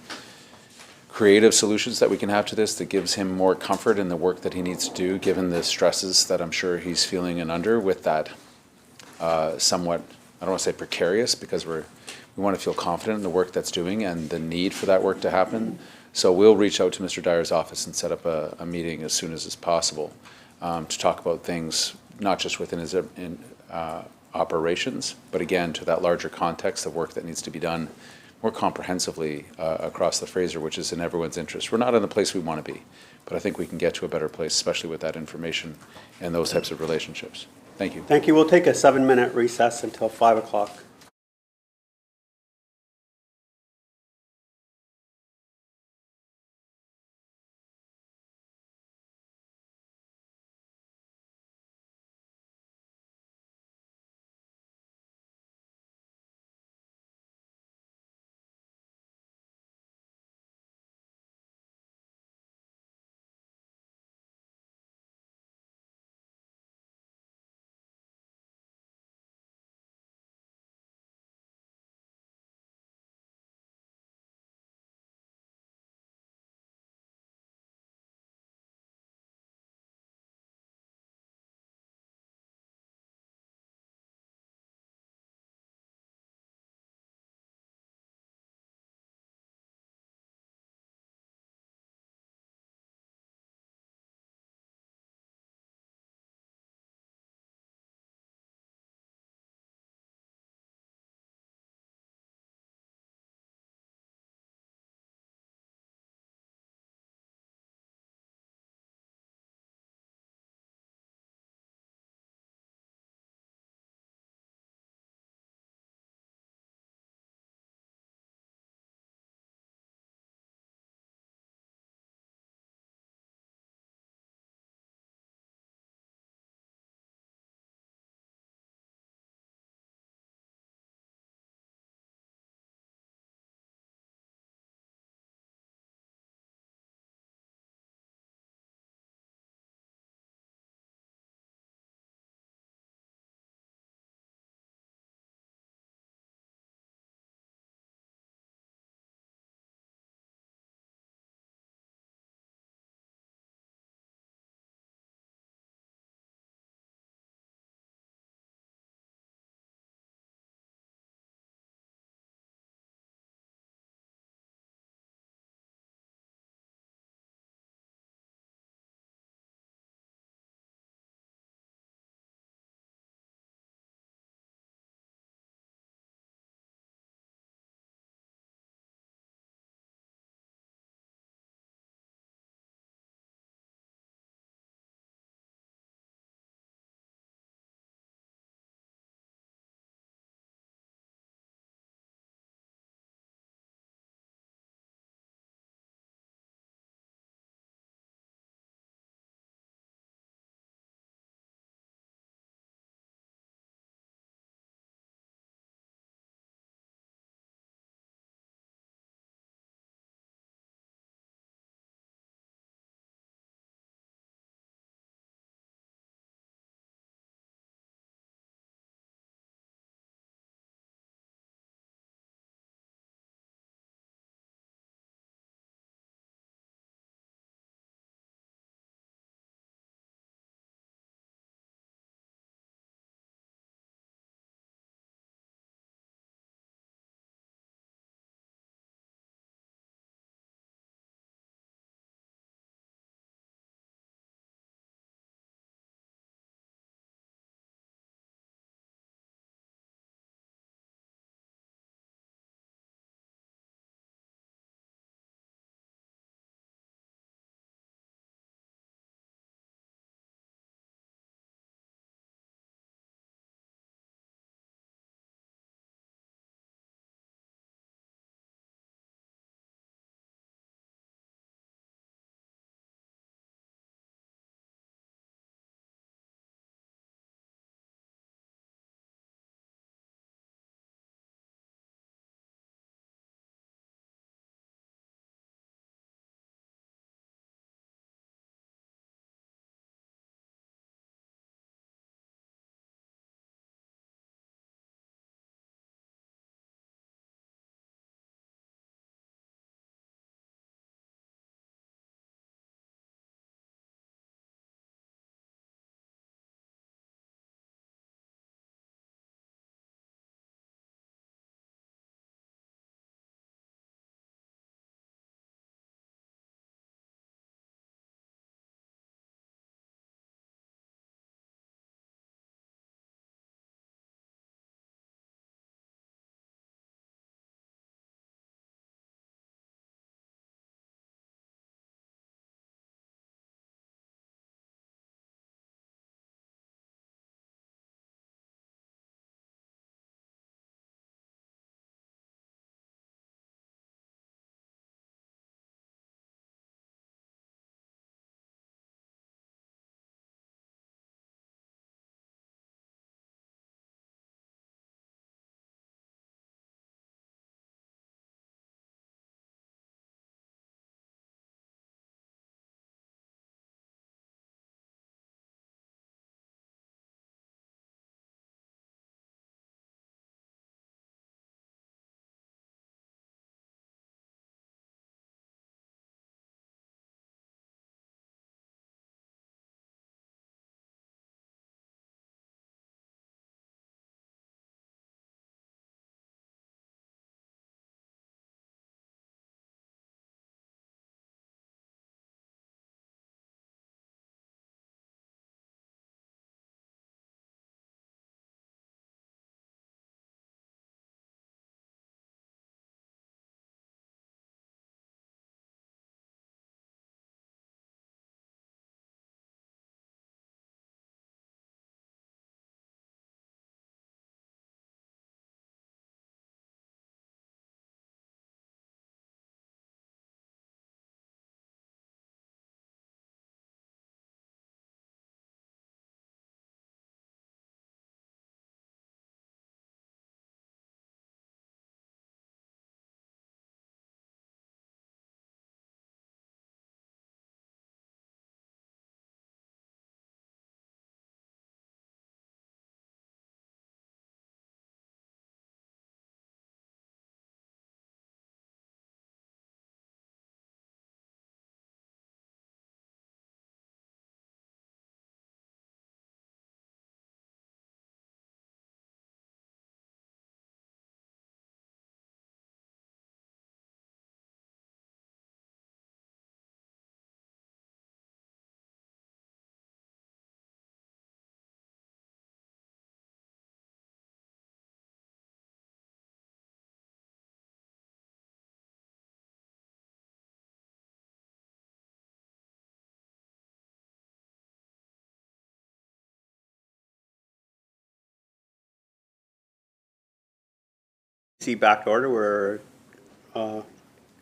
creative solutions that we can have to this that gives him more comfort in the work that he needs to do, given the stresses that I'm sure he's feeling and under with that somewhat, I don't want to say precarious, because we want to feel confident in the work that's doing and the need for that work to happen. So we'll reach out to Mr. Dyer's office and set up a meeting as soon as is possible to talk about things, not just within his operations, but again, to that larger context of work that needs to be done more comprehensively across the Fraser, which is in everyone's interest. We're not in the place we want to be, but I think we can get to a better place, especially with that information and those types of relationships. Thank you. Thank you. We'll take a 7-minute recess until 5 o'clock. See back to order, we're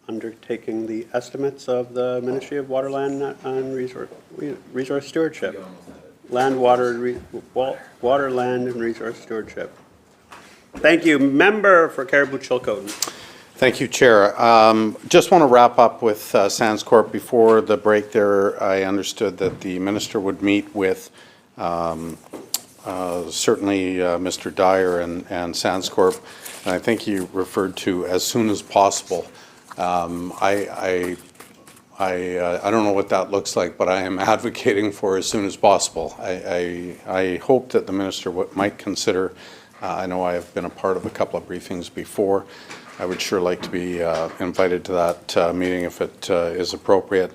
undertaking the estimates of the Ministry of Water, Land and Resource Stewardship. Water, Land and Resource Stewardship. Thank you. Member for Caribou Chilcotin. Thank you, Chair. Just want to wrap up with Sands Corp. Before the break there, I understood that the minister would meet with certainly Mr. Dyer and Sands Corp. And I think he referred to as soon as possible. I don't know what that looks like, but I am advocating for as soon as possible. I hope that the minister might consider, I know I have been a part of a couple of briefings before. I would sure like to be invited to that meeting if it is appropriate.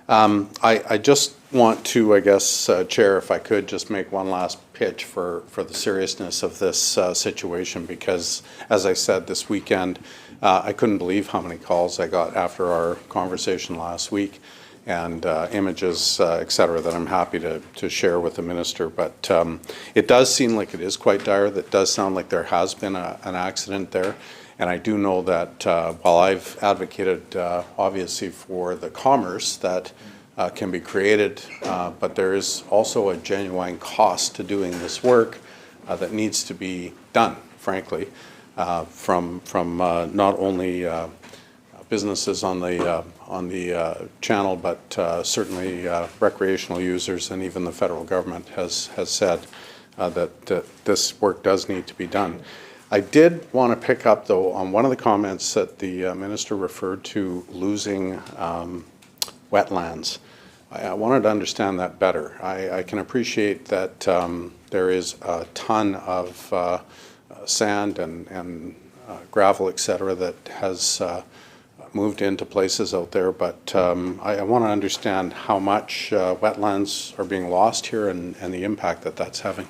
I just want to, I guess, Chair, if I could just make one last pitch for the seriousness of this situation, because as I said this weekend, I couldn't believe how many calls I got after our conversation last week, and images, et cetera, that I'm happy to share with the minister. But it does seem like it is quite dire. That does sound like there has been an accident there. And I do know that while I've advocated, obviously, for the commerce that can be created, but there is also a genuine cost to doing this work that needs to be done, frankly, from not only businesses on the channel, but certainly recreational users, and even the federal government has said that this work does need to be done. I did want to pick up, though, on one of the comments that the minister referred to losing wetlands. I wanted to understand that better. I can appreciate that there is a ton of sand and gravel, et cetera, that has moved into places out there, but I want to understand how much wetlands are being lost here and the impact that that's having.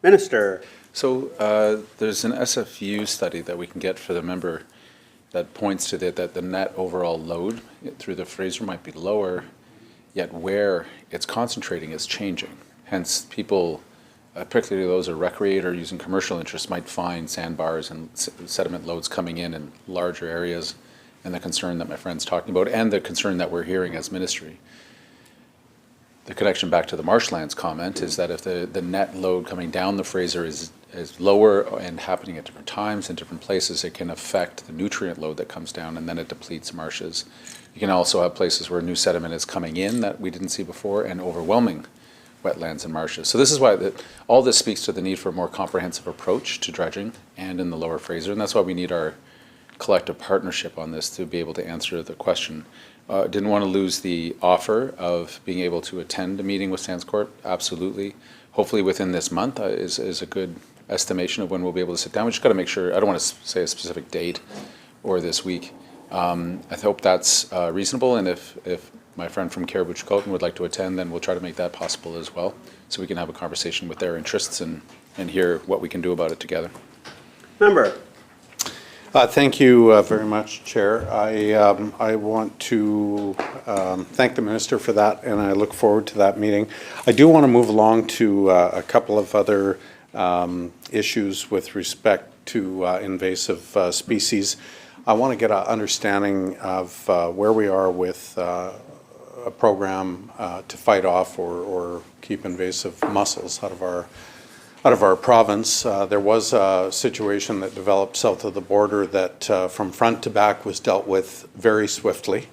Minister. So there's an SFU study that we can get for the member that points to that the net overall load through the Fraser might be lower, yet where it's concentrating is changing. Hence, people, particularly those who recreate or using commercial interests, might find sandbars and sediment loads coming in larger areas, and the concern that my friend's talking about, and the concern that we're hearing as ministry. The connection back to the marshlands comment is that if the net load coming down the Fraser is lower and happening at different times in different places, it can affect the nutrient load that comes down, and then it depletes marshes. You can also have places where new sediment is coming in that we didn't see before and overwhelming wetlands and marshes. So this is why all this speaks to the need for a more comprehensive approach to dredging and in the lower Fraser, and that's why we need our collective partnership on this to be able to answer the question. Didn't want to lose the offer of being able to attend a meeting with Sands Corp. Absolutely. Hopefully within this month is a good estimation of when we'll be able to sit down. We just got to make sure, I don't want to say a specific date or this week. I hope that's reasonable, and if my friend from Caribou-Chilcotin would like to attend, then we'll try to make that possible as well, so we can have a conversation with their interests and hear what we can do about it together. Member. Thank you very much, Chair. I want to thank the Minister for that, and I look forward to that meeting. I do want to move along to a couple of other issues with respect to invasive species. I want to get an understanding of where we are with a program to fight off or keep invasive mussels out of our province. There was a situation that developed south of the border that from front to back was dealt with very swiftly.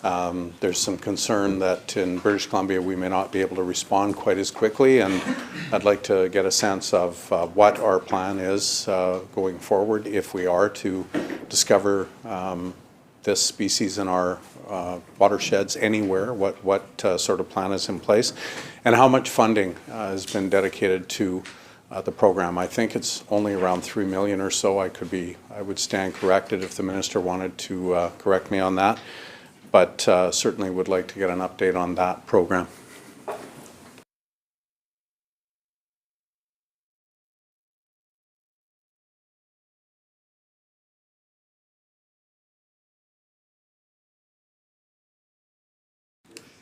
There's some concern that in British Columbia we may not be able to respond quite as quickly, and I'd like to get a sense of what our plan is going forward if we are to discover this species in our watersheds anywhere, what sort of plan is in place, and how much funding has been dedicated to the program. I think it's only around $3 million or so. I would stand corrected if the Minister wanted to correct me on that, but certainly would like to get an update on that program.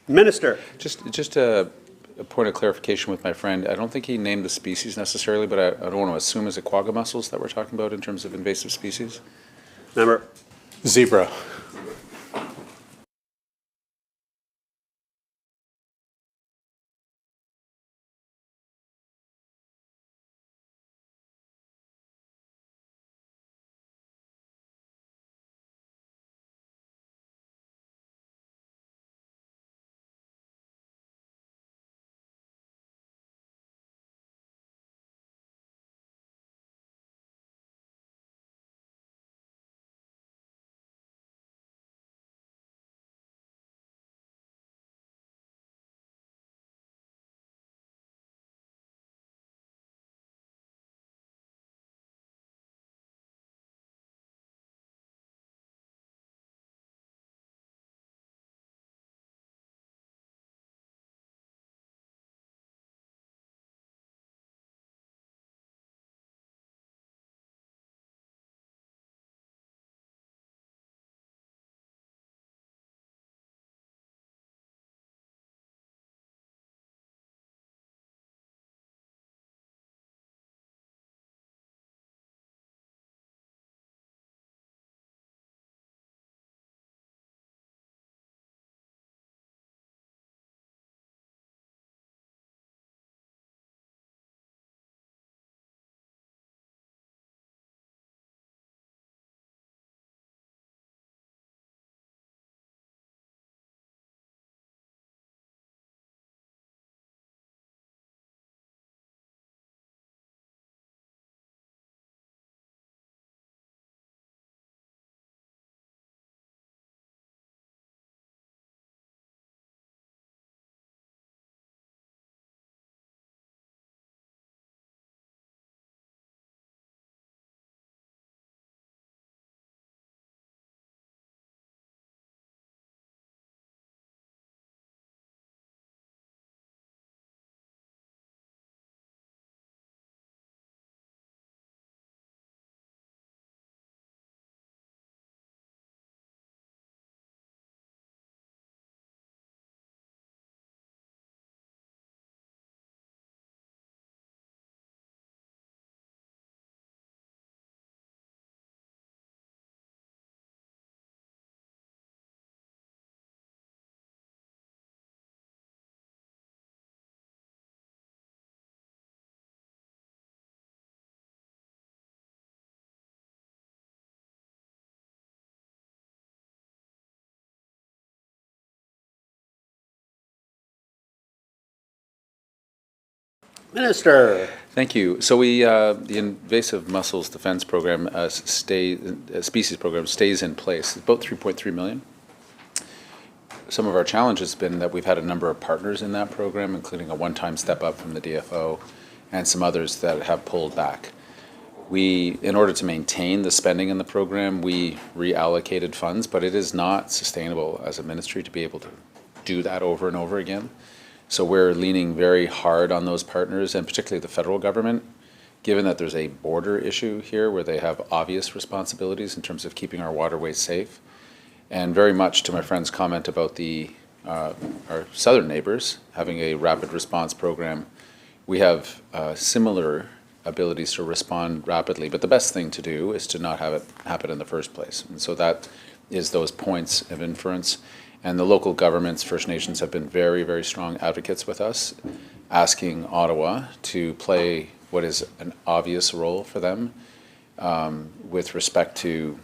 Minister. Just a point of clarification with my friend. I don't think he named the species necessarily, but I don't want to assume, is it quagga mussels that we're talking about in terms of invasive species? Member. Zebra. Minister. Thank you. So the invasive mussels defense program, species program stays in place. It's about 3.3 million. Some of our challenge has been that we've had a number of partners in that program, including a one-time step up from the DFO and some others that have pulled back. In order to maintain the spending in the program, we reallocated funds, but it is not sustainable as a ministry to be able to do that over and over again. So we're leaning very hard on those partners, and particularly the federal government, given that there's a border issue here where they have obvious responsibilities in terms of keeping our waterways safe. And very much to my friend's comment about our southern neighbors having a rapid response program, we have similar abilities to respond rapidly. But the best thing to do is to not have it happen in the first place. And so that is those points of inference. And the local governments, First Nations, have been very, very strong advocates with us, asking Ottawa to play what is an obvious role for them with respect to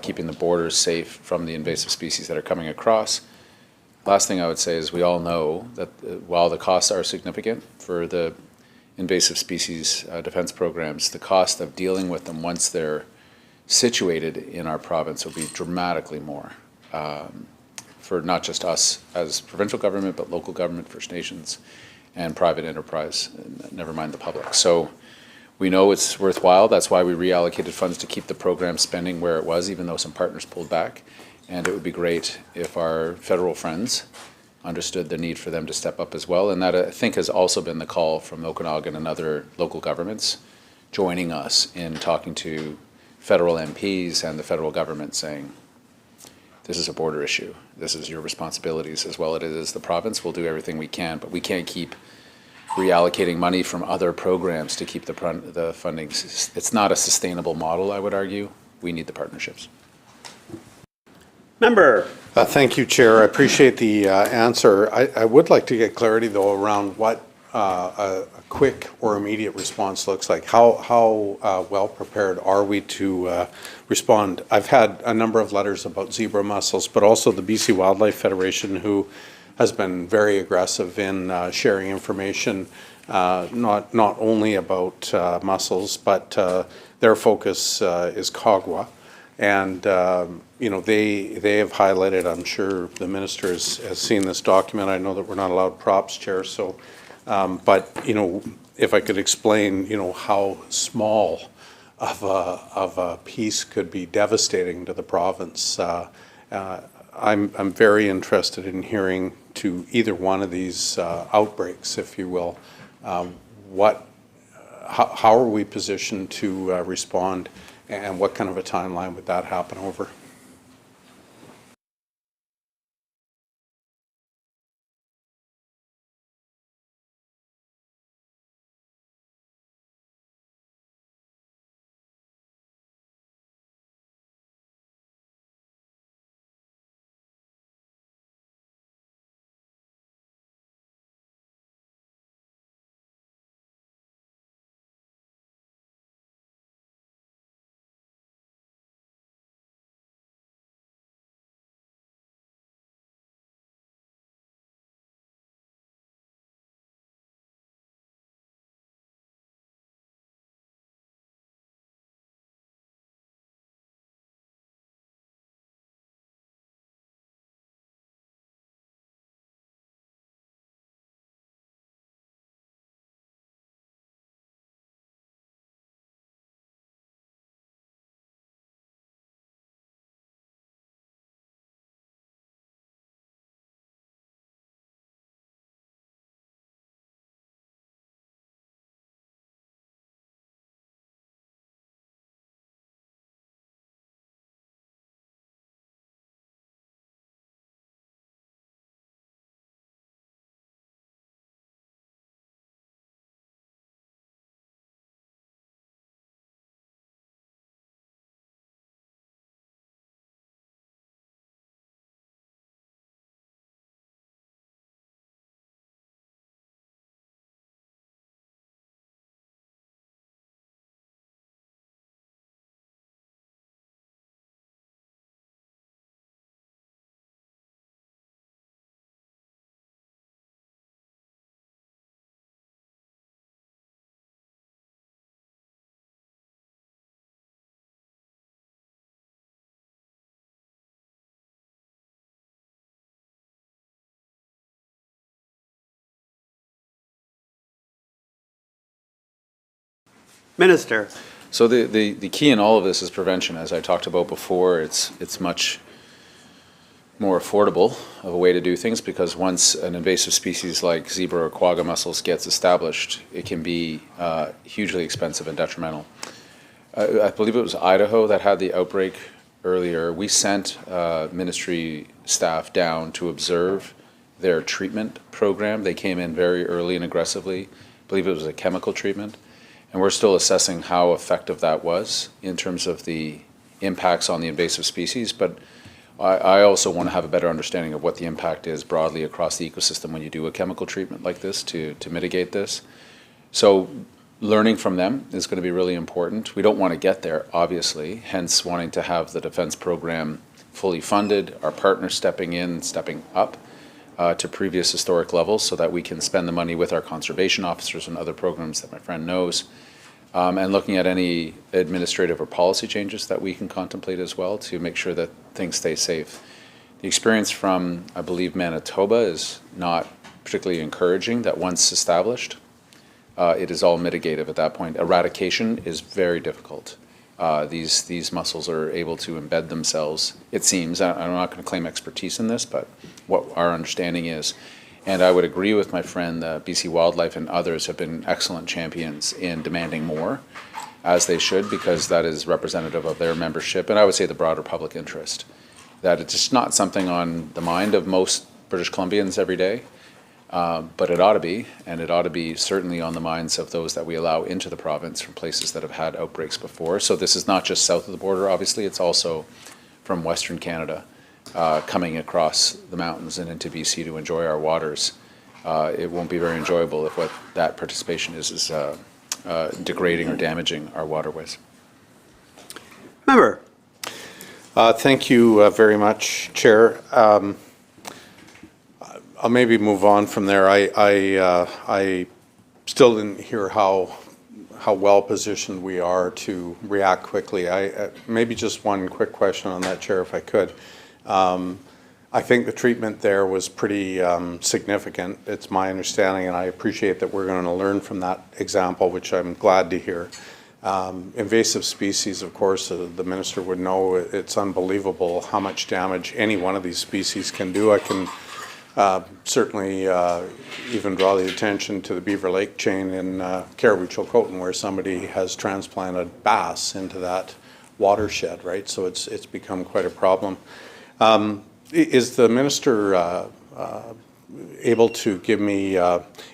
keeping the borders safe from the invasive species that are coming across. Last thing I would say is we all know that while the costs are significant for the invasive species defense programs, the cost of dealing with them once they're situated in our province will be dramatically more for not just us as provincial government, but local government, First Nations, and private enterprise, never mind the public. So we know it's worthwhile. That's why we reallocated funds to keep the program spending where it was, even though some partners pulled back. And it would be great if our federal friends understood the need for them to step up as well. And that, I think, has also been the call from Okanagan and other local governments joining us in talking to federal MPs and the federal government saying, this is a border issue. This is your responsibilities as well as it is the province. We'll do everything we can, but we can't keep reallocating money from other programs to keep the funding. It's not a sustainable model, I would argue. We need the partnerships. Member. Thank you, Chair. I appreciate the answer. I would like to get clarity, though, around what a quick or immediate response looks like. How well prepared are we to respond? I've had a number of letters about zebra mussels, but also the BC Wildlife Federation, who has been very aggressive in sharing information, not only about mussels, but their focus is Kagwa. And they have highlighted, I'm sure the minister has seen this document. I know that we're not allowed props, Chair, so, but, if I could explain, how small of a piece could be devastating to the province. I'm very interested in hearing to either one of these outbreaks, if you will, how are we positioned to respond, and what kind of a timeline would that happen over? Minister. So the key in all of this is prevention. As I talked about before, it's much more affordable of a way to do things, because once an invasive species like zebra or quagga mussels gets established, it can be hugely expensive and detrimental. I believe it was Idaho that had the outbreak earlier. We sent ministry staff down to observe their treatment program. They came in very early and aggressively. I believe it was a chemical treatment. And we're still assessing how effective that was in terms of the impacts on the invasive species. But I also want to have a better understanding of what the impact is broadly across the ecosystem when you do a chemical treatment like this to mitigate this. So learning from them is going to be really important. We don't want to get there, obviously, hence wanting to have the defense program fully funded, our partners stepping in, stepping up to previous historic levels so that we can spend the money with our conservation officers and other programs that my friend knows, and looking at any administrative or policy changes that we can contemplate as well to make sure that things stay safe. The experience from, I believe, Manitoba is not particularly encouraging, that once established, it is all mitigative at that point. Eradication is very difficult. These mussels are able to embed themselves, it seems. I'm not going to claim expertise in this, but what our understanding is. And I would agree with my friend, BC Wildlife and others have been excellent champions in demanding more, as they should, because that is representative of their membership, and I would say the broader public interest. That it's just not something on the mind of most British Columbians every day, but it ought to be, and it ought to be certainly on the minds of those that we allow into the province from places that have had outbreaks before. So this is not just south of the border, obviously, it's also from Western Canada, coming across the mountains and into BC to enjoy our waters. It won't be very enjoyable if what that participation is degrading or damaging our waterways. Member. Thank you very much, Chair. I'll maybe move on from there. I still didn't hear how well positioned we are to react quickly. Maybe just one quick question on that, Chair, if I could. I think the treatment there was pretty significant. It's my understanding, and I appreciate that we're going to learn from that example, which I'm glad to hear. Invasive species, of course, the minister would know, it's unbelievable how much damage any one of these species can do. I can certainly even draw the attention to the Beaver Lake chain in Caribou-Chilcotin, where somebody has transplanted bass into that watershed, right? So it's become quite a problem. Is the minister able to give me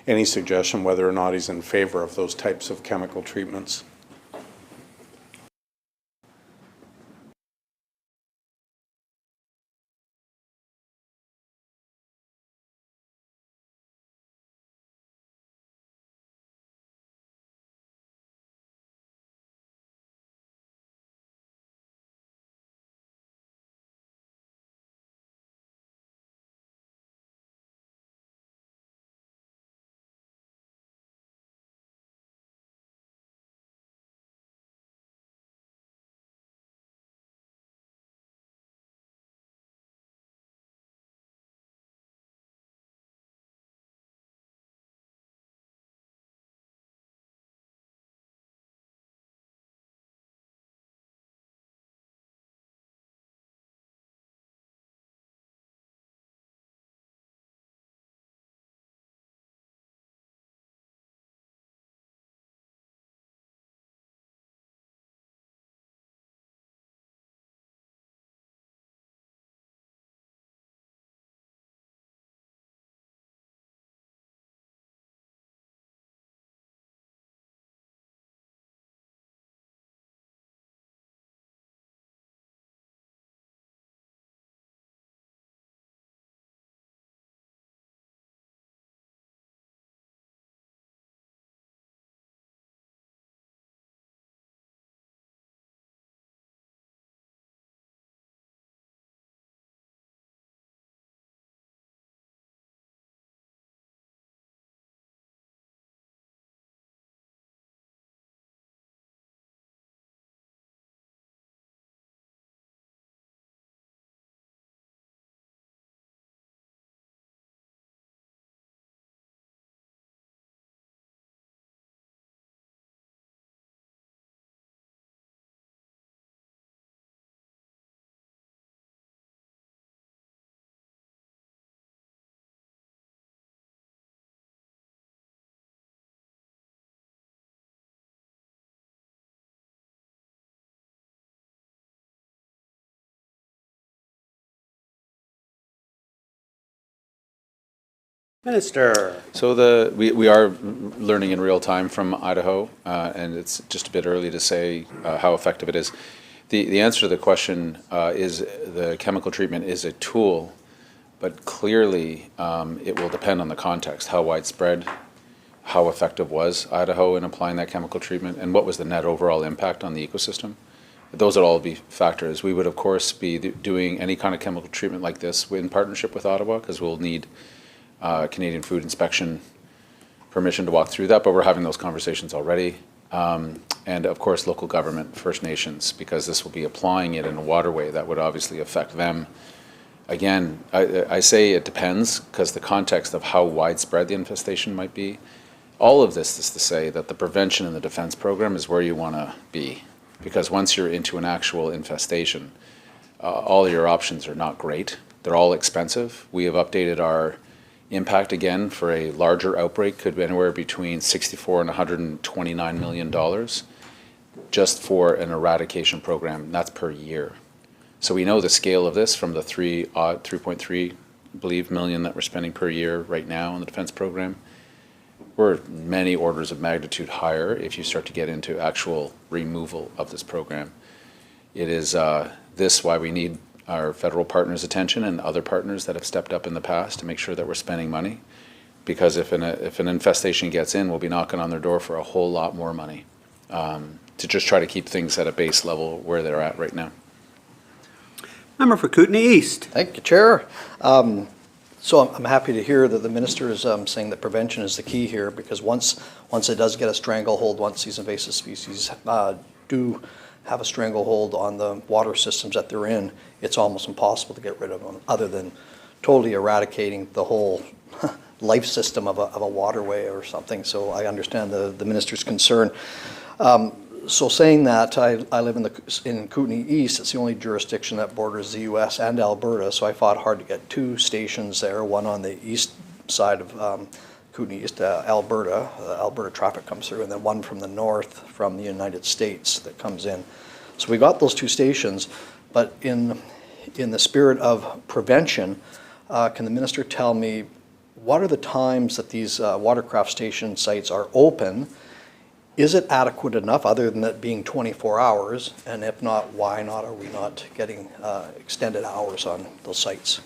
any suggestion whether or not he's in favor of those types of chemical treatments? Minister. So we are learning in real time from Idaho, and it's just a bit early to say how effective it is. The answer to the question is the chemical treatment is a tool, but clearly it will depend on the context, how widespread, how effective was Idaho in applying that chemical treatment, and what was the net overall impact on the ecosystem. Those would all be factors. We would, of course, be doing any kind of chemical treatment like this in partnership with Ottawa, because we'll need Canadian Food Inspection permission to walk through that, but we're having those conversations already. And of course, local government, First Nations, because this will be applying it in a waterway that would obviously affect them. Again, I say it depends, because the context of how widespread the infestation might be. All of this is to say that the prevention and the defense program is where you want to be, because once you're into an actual infestation, all your options are not great. They're all expensive. We have updated our impact again for a larger outbreak, could be anywhere between $64 and $129 million just for an eradication program. That's per year. So we know the scale of this from the 3.3, I believe, million that we're spending per year right now on the defense program. We're many orders of magnitude higher if you start to get into actual removal of this program. It is this why we need our federal partners' attention and other partners that have stepped up in the past to make sure that we're spending money. Because if an infestation gets in, we'll be knocking on their door for a whole lot more money to just try to keep things at a base level where they're at right now. Member for Kootenay East. Thank you, Chair. So I'm happy to hear that the minister is saying that prevention is the key here, because once it does get a stranglehold, once these invasive species do have a stranglehold on the water systems that they're in, it's almost impossible to get rid of them, other than totally eradicating the whole life system of a waterway or something. So I understand the minister's concern. So saying that, I live in Kootenay East. It's the only jurisdiction that borders the U.S. and Alberta, so I fought hard to get 2 stations there, one on the east side of Kootenay East, Alberta. Alberta traffic comes through, and then one from the north from the United States that comes in. So we got those 2 stations, but in the spirit of prevention, can the minister tell me what are the times that these watercraft station sites are open? Is it adequate enough, other than it being 24 hours? And if not, why not? Are we not getting extended hours on those sites?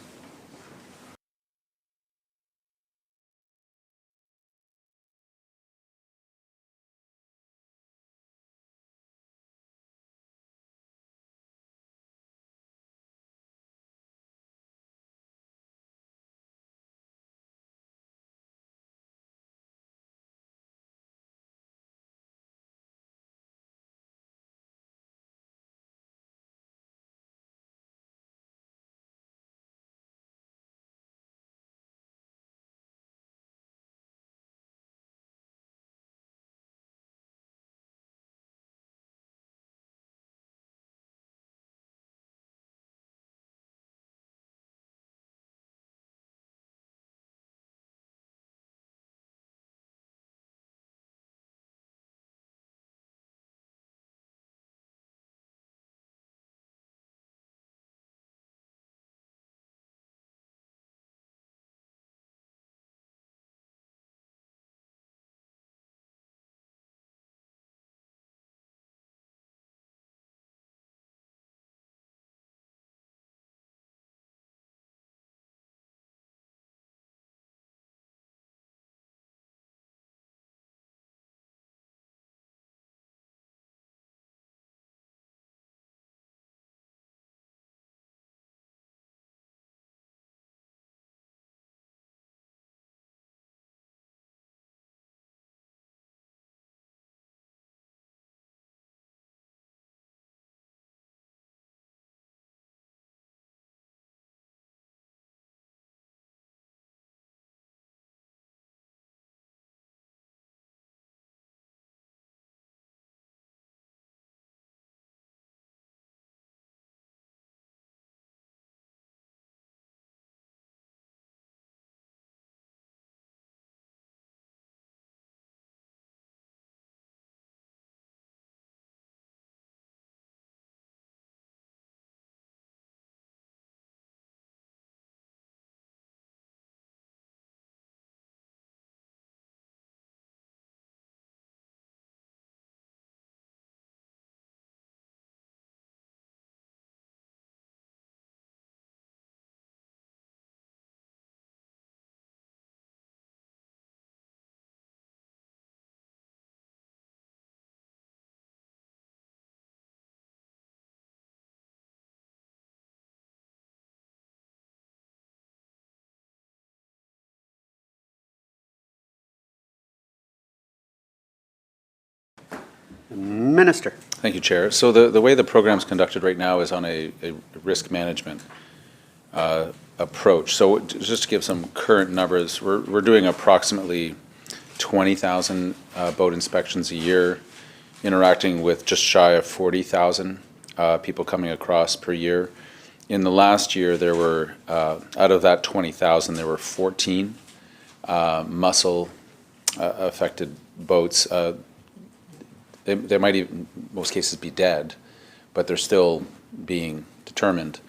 Minister. Thank you, Chair. So the way the program's conducted right now is on a risk management approach. So just to give some current numbers, we're doing approximately 20,000 boat inspections a year, interacting with just shy of 40,000 people coming across per year. In the last year, there were, out of that 20,000, there were 14 mussel affected boats. They might even, in most cases, be dead, but they're still being determined.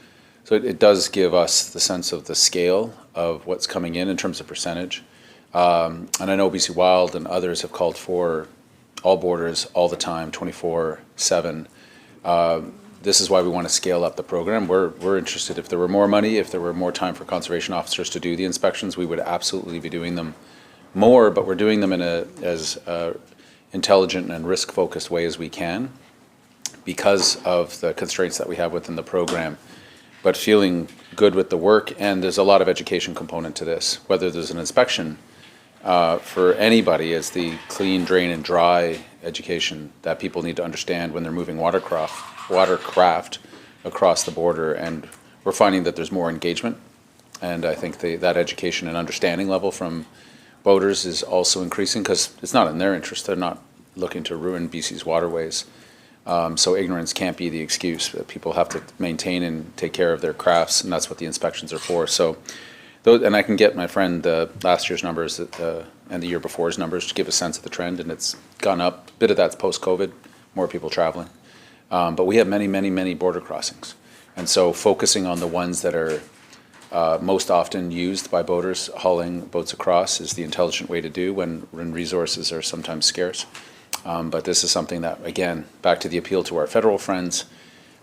So it does give us the sense of the scale of what's coming in terms of percentage. And I know BC Wild and others have called for all borders all the time, 24/7. This is why we want to scale up the program. We're interested, if there were more money, if there were more time for conservation officers to do the inspections, we would absolutely be doing them more, but we're doing them in as intelligent and risk-focused way as we can because of the constraints that we have within the program. But feeling good with the work, and there's a lot of education component to this. Whether there's an inspection for anybody, is the clean, drain, and dry education that people need to understand when they're moving watercraft across the border. And we're finding that there's more engagement, and I think that education and understanding level from boaters is also increasing because it's not in their interest. They're not looking to ruin BC's waterways. So ignorance can't be the excuse. People have to maintain and take care of their crafts, and that's what the inspections are for. So, and I can get my friend last year's numbers and the year before's numbers to give a sense of the trend, and it's gone up. A bit of that's post-COVID, more people traveling. But we have many, many, many border crossings. And so focusing on the ones that are most often used by boaters hauling boats across is the intelligent way to do when resources are sometimes scarce. But this is something that, again, back to the appeal to our federal friends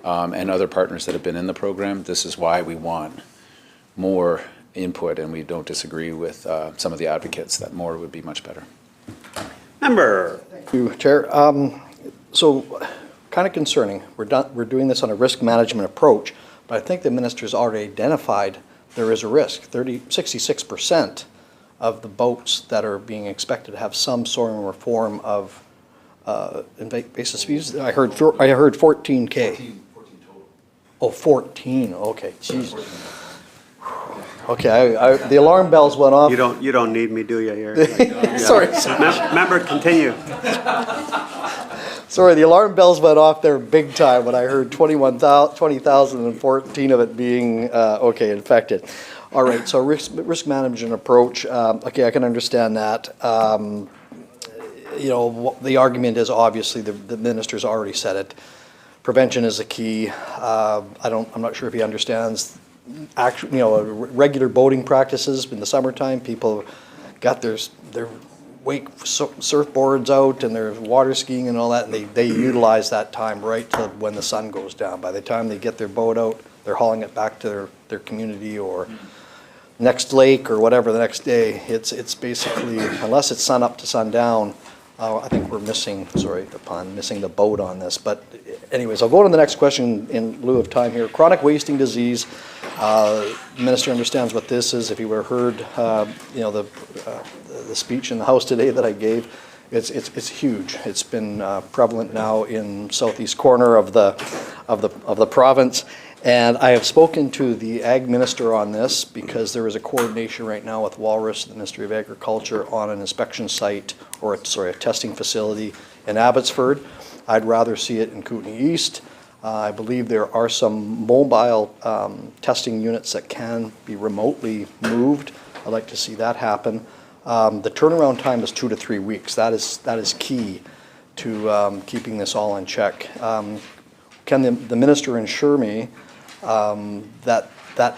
and other partners that have been in the program, this is why we want more input, and we don't disagree with some of the advocates that more would be much better. Member. Thank you, Chair. So kind of concerning. We're doing this on a risk management approach, but I think the minister's already identified there is a risk. 66% of the boats that are being expected to have some sort or form of invasive species. I heard 14K. 14 total. Oh, 14. Okay, jeez. Okay, the alarm bells went off. You don't need me, do you? Here. Sorry. Member, continue. Sorry, the alarm bells went off there big time when I heard 20,000 and 14 of it being infected. All right, so risk management approach. Okay, I can understand that. The argument is obviously the minister's already said it. Prevention is the key. I'm not sure if he understands regular boating practices in the summertime. People got their wake surfboards out and their water skiing and all that, and they utilize that time right till when the sun goes down. By the time they get their boat out, they're hauling it back to their community or next lake or whatever the next day. It's basically, unless it's sun up to sundown, I think we're missing the boat on this. But anyways, I'll go to the next question in lieu of time here. Chronic wasting disease. The minister understands what this is. If you were heard, the speech in the House today that I gave, it's huge. It's been prevalent now in southeast corner of the province. And I have spoken to the Ag Minister on this because there is a coordination right now with Walrus, the Ministry of Agriculture, on an inspection site, a testing facility in Abbotsford. I'd rather see it in Kootenay East. I believe there are some mobile testing units that can be remotely moved. I'd like to see that happen. The turnaround time is 2 to 3 weeks. That is key to keeping this all in check. Can the minister ensure me that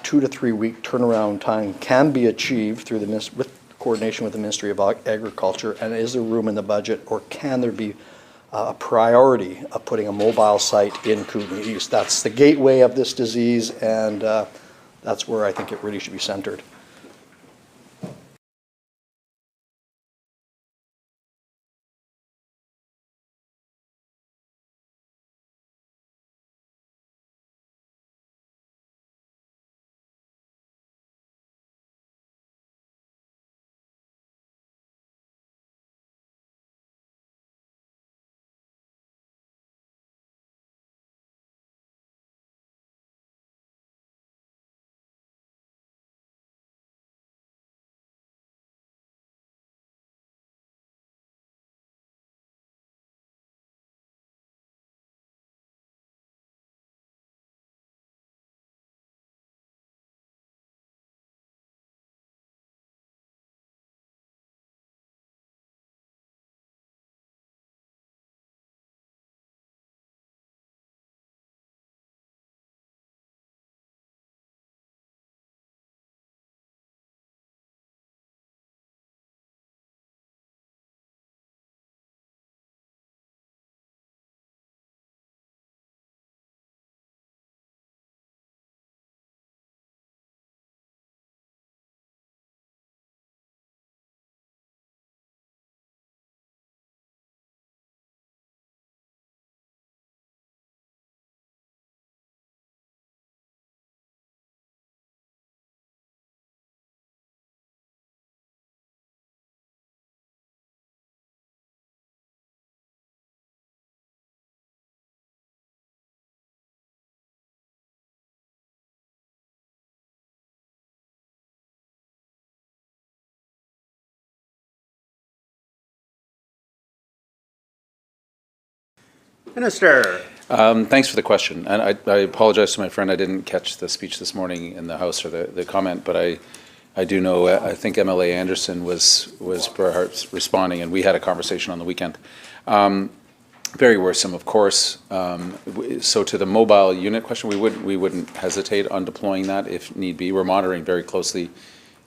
2 to 3 week turnaround time can be achieved through with coordination with the Ministry of Agriculture, and is there room in the budget, or can there be a priority of putting a mobile site in Kootenay East? That's the gateway of this disease, and that's where I think it really should be centered. Minister. Thanks for the question. And I apologize to my friend, I didn't catch the speech this morning in the House or the comment, but I do know, I think MLA Anderson was perhaps responding, and we had a conversation on the weekend. Very worrisome, of course. So to the mobile unit question, we wouldn't hesitate on deploying that if need be. We're monitoring very closely.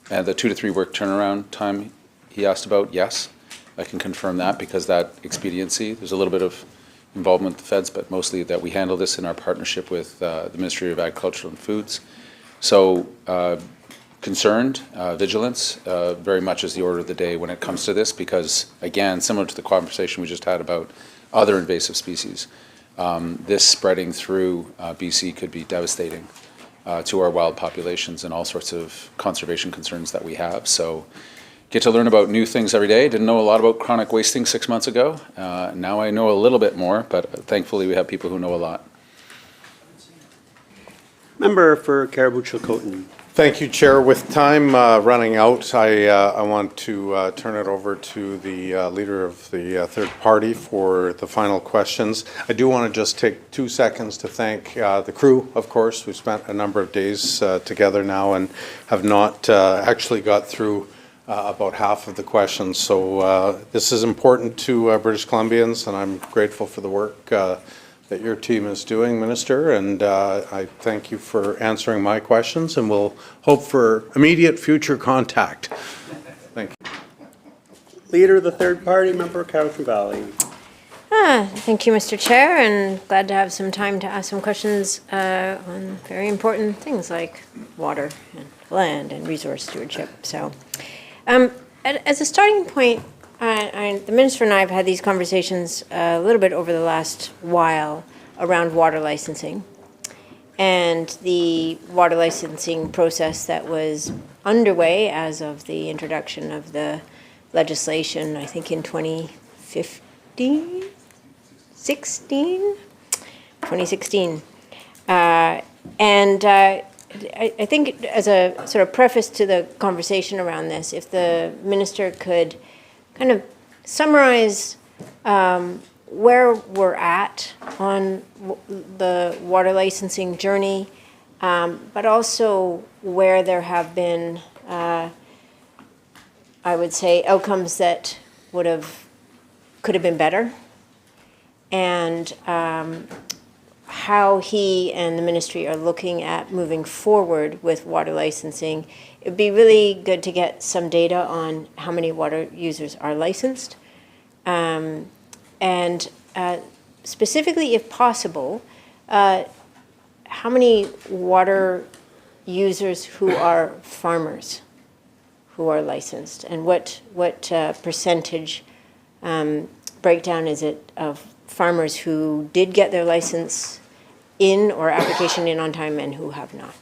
The 2 to 3 work turnaround time he asked about, yes, I can confirm that because that expediency, there's a little bit of involvement with the feds, but mostly that we handle this in our partnership with the Ministry of Agriculture and Foods. So concerned, vigilance, very much is the order of the day when it comes to this because, again, similar to the conversation we just had about other invasive species, this spreading through BC could be devastating to our wild populations and all sorts of conservation concerns that we have. So get to learn about new things every day. Didn't know a lot about chronic wasting 6 months ago. Now I know a little bit more, but thankfully we have people who know a lot. Member for Caribou-Chilcotin. Thank you, Chair. With time running out, I want to turn it over to the leader of the third party for the final questions. I do want to just take 2 seconds to thank the crew, of course. We've spent a number of days together now and have not actually got through about half of the questions. So this is important to British Columbians, and I'm grateful for the work that your team is doing, Minister, and I thank you for answering my questions, and we'll hope for immediate future contact. Thank you. Leader of the third party, Member of Cowichan Valley. Thank you, Mr. Chair, and glad to have some time to ask some questions on very important things like water and land and resource stewardship. So, as a starting point, the Minister and I have had these conversations a little bit over the last while around water licensing and the water licensing process that was underway as of the introduction of the legislation, I think in 2015, 2016. I think as a sort of preface to the conversation around this, if the Minister could kind of summarize where we're at on the water licensing journey, but also where there have been, I would say, outcomes that could have been better, and how he and the ministry are looking at moving forward with water licensing. It'd be really good to get some data on how many water users are licensed, and specifically, if possible, how many water users who are farmers who are licensed, and what percentage breakdown is it of farmers who did get their license in or application in on time and who have not.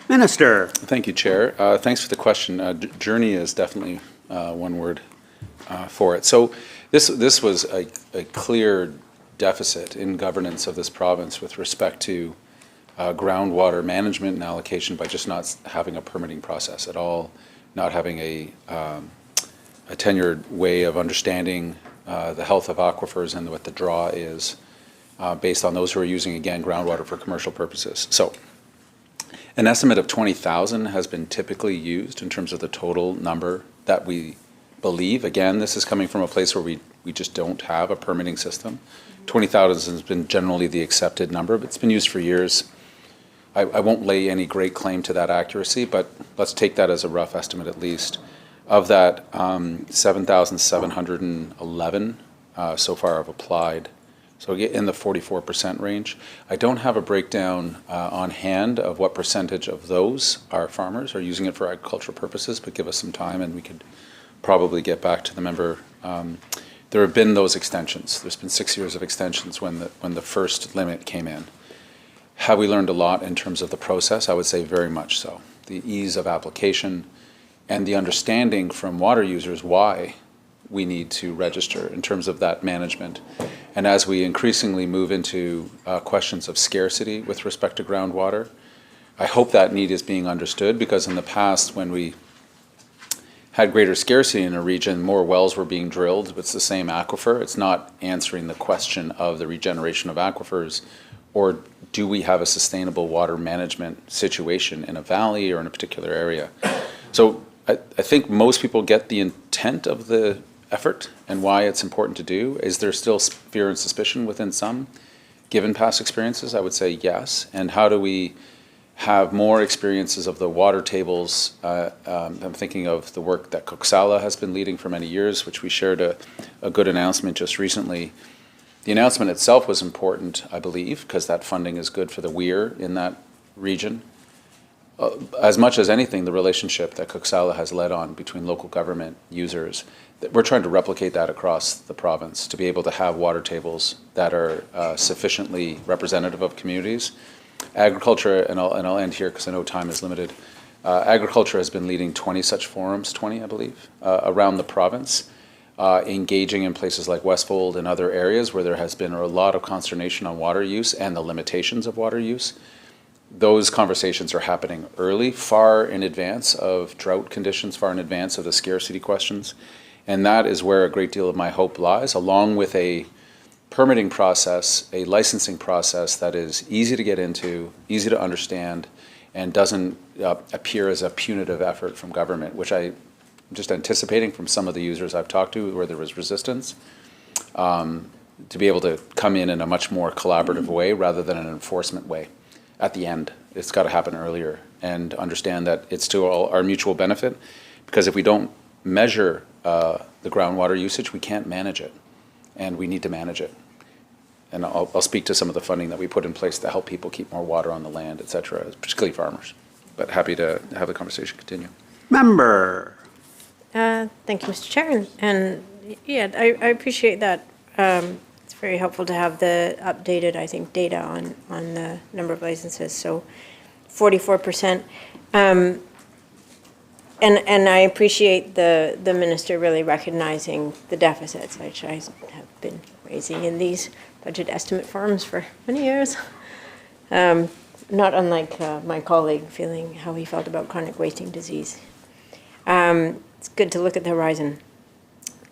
Minister. Thank you, Chair. Thanks for the question. Journey is definitely one word for it. So this was a clear deficit in governance of this province with respect to groundwater management and allocation by just not having a permitting process at all, not having a tenured way of understanding the health of aquifers and what the draw is based on those who are using, again, groundwater for commercial purposes. So an estimate of 20,000 has been typically used in terms of the total number that we believe. Again, this is coming from a place where we just don't have a permitting system. 20,000 has been generally the accepted number, but it's been used for years. I won't lay any great claim to that accuracy, but let's take that as a rough estimate at least. Of that, 7,711 so far have applied. So we get in the 44% range. I don't have a breakdown on hand of what percentage of those are farmers are using it for agricultural purposes, but give us some time and we could probably get back to the member. There have been those extensions. There's been 6 years of extensions when the first limit came in. Have we learned a lot in terms of the process? I would say very much so. The ease of application and the understanding from water users why we need to register in terms of that management. And as we increasingly move into questions of scarcity with respect to groundwater, I hope that need is being understood, because in the past when we had greater scarcity in a region, more wells were being drilled. It's the same aquifer. It's not answering the question of the regeneration of aquifers, or do we have a sustainable water management situation in a valley or in a particular area. So I think most people get the intent of the effort and why it's important to do. Is there still fear and suspicion within some, given past experiences? I would say yes. And how do we have more experiences of the water tables? I'm thinking of the work that Coxsala has been leading for many years, which we shared a good announcement just recently. The announcement itself was important, I believe, because that funding is good for the weir in that region. As much as anything, the relationship that Coxsala has led on between local government users, that we're trying to replicate that across the province to be able to have water tables that are sufficiently representative of communities. Agriculture, and I'll end here because I know time is limited. Agriculture has been leading 20 such forums, 20 I believe, around the province, engaging in places like Westfold and other areas where there has been a lot of consternation on water use and the limitations of water use. Those conversations are happening early, far in advance of drought conditions, far in advance of the scarcity questions. And that is where a great deal of my hope lies, along with a permitting process, a licensing process that is easy to get into, easy to understand, and doesn't appear as a punitive effort from government, which I'm just anticipating from some of the users I've talked to where there was resistance, to be able to come in a much more collaborative way rather than an enforcement way. At the end, it's got to happen earlier, and understand that it's to all our mutual benefit, because if we don't measure the groundwater usage, we can't manage it, and we need to manage it. And I'll speak to some of the funding that we put in place to help people keep more water on the land, et cetera, particularly farmers. But happy to have the conversation continue. Member. Thank you, Mr. Chair. And yeah, I appreciate that. It's very helpful to have the updated, I think, data on the number of licenses. So 44%. And I appreciate the minister really recognizing the deficits, which I have been raising in these budget estimate forums for many years. Not unlike my colleague feeling how he felt about chronic wasting disease. It's good to look at the horizon.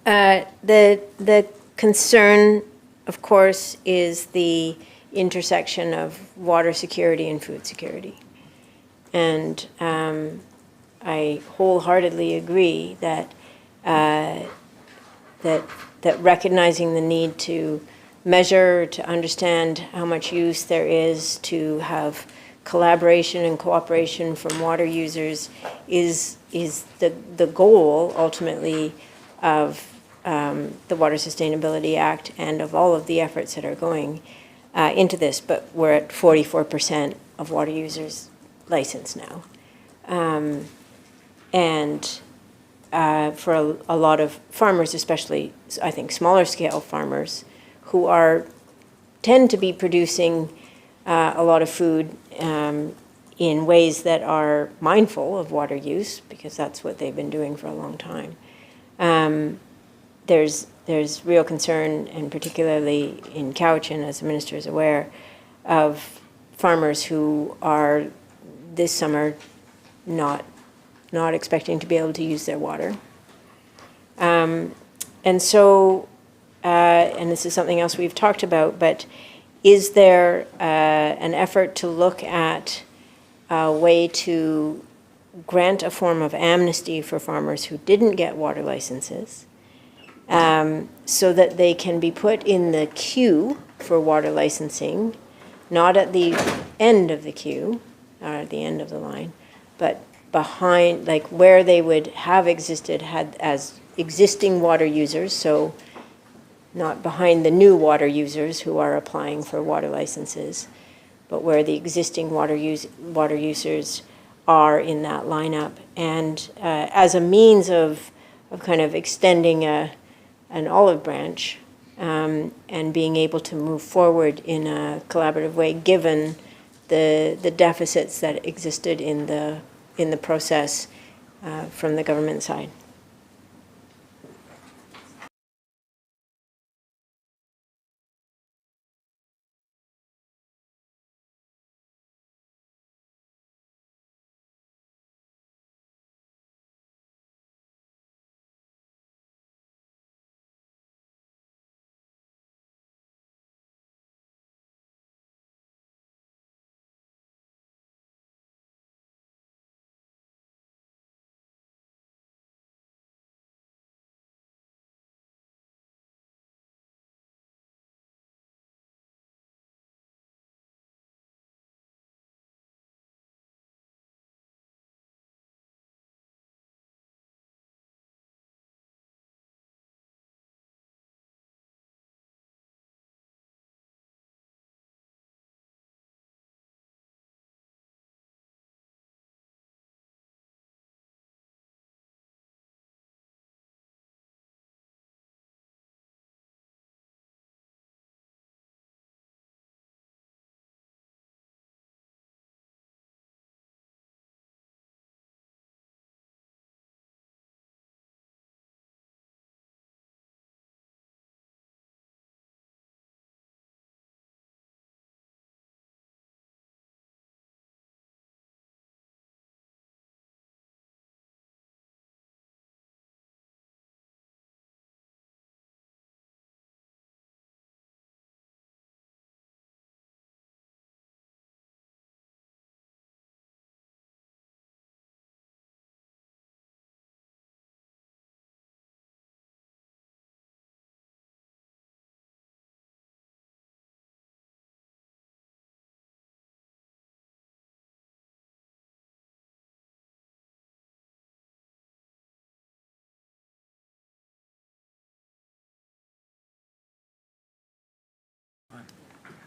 The concern, of course, is the intersection of water security and food security. And I wholeheartedly agree that that recognizing the need to measure, to understand how much use there is, to have collaboration and cooperation from water users is the goal ultimately of the Water Sustainability Act and of all of the efforts that are going into this. But we're at 44% of water users licensed now. And for a lot of farmers, especially I think smaller scale farmers, who tend to be producing a lot of food in ways that are mindful of water use, because that's what they've been doing for a long time. There's real concern, and particularly in Cowichan, as the minister is aware, of farmers who are this summer not expecting to be able to use their water. And so, and this is something else we've talked about, but is there an effort to look at a way to grant a form of amnesty for farmers who didn't get water licenses, so that they can be put in the queue for water licensing, not at the end of the queue, or at the end of the line, but behind, like where they would have had as existing water users, so not behind the new water users who are applying for water licenses, but where the existing water users are in that lineup. And as a means of kind of extending an olive branch and being able to move forward in a collaborative way, given the deficits that existed in the process from the government side.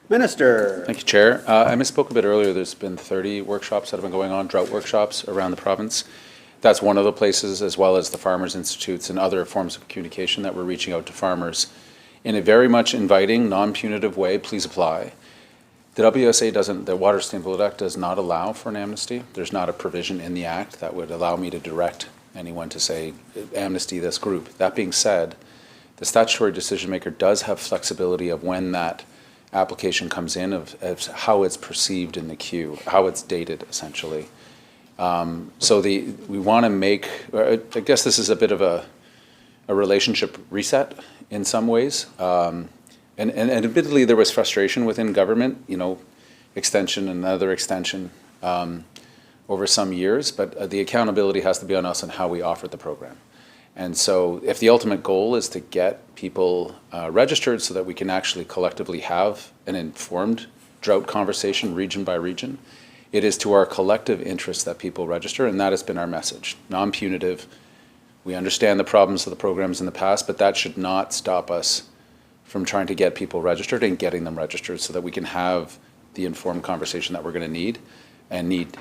Minister. Thank you, Chair. I misspoke a bit earlier. There's been 30 workshops that have been going on, drought workshops around the province. That's one of the places, as well as the Farmers Institutes and other forms of communication that we're reaching out to farmers in a very much inviting, non-punitive way. Please apply. The WSA doesn't, the Water Sustainability Act does not allow for an amnesty. There's not a provision in the Act that would allow me to direct anyone to say, amnesty this group. That being said, the statutory decision maker does have flexibility of when that application comes in, of how it's perceived in the queue, how it's dated, essentially. So we want to make, I guess this is a bit of a relationship reset in some ways. And admittedly, there was frustration within government, extension and another extension over some years, but the accountability has to be on us on how we offer the program. And so if the ultimate goal is to get people registered so that we can actually collectively have an informed drought conversation region by region, it is to our collective interest that people register, and that has been our message. Non-punitive. We understand the problems of the programs in the past, but that should not stop us from trying to get people registered and getting them registered so that we can have the informed conversation that we're going to need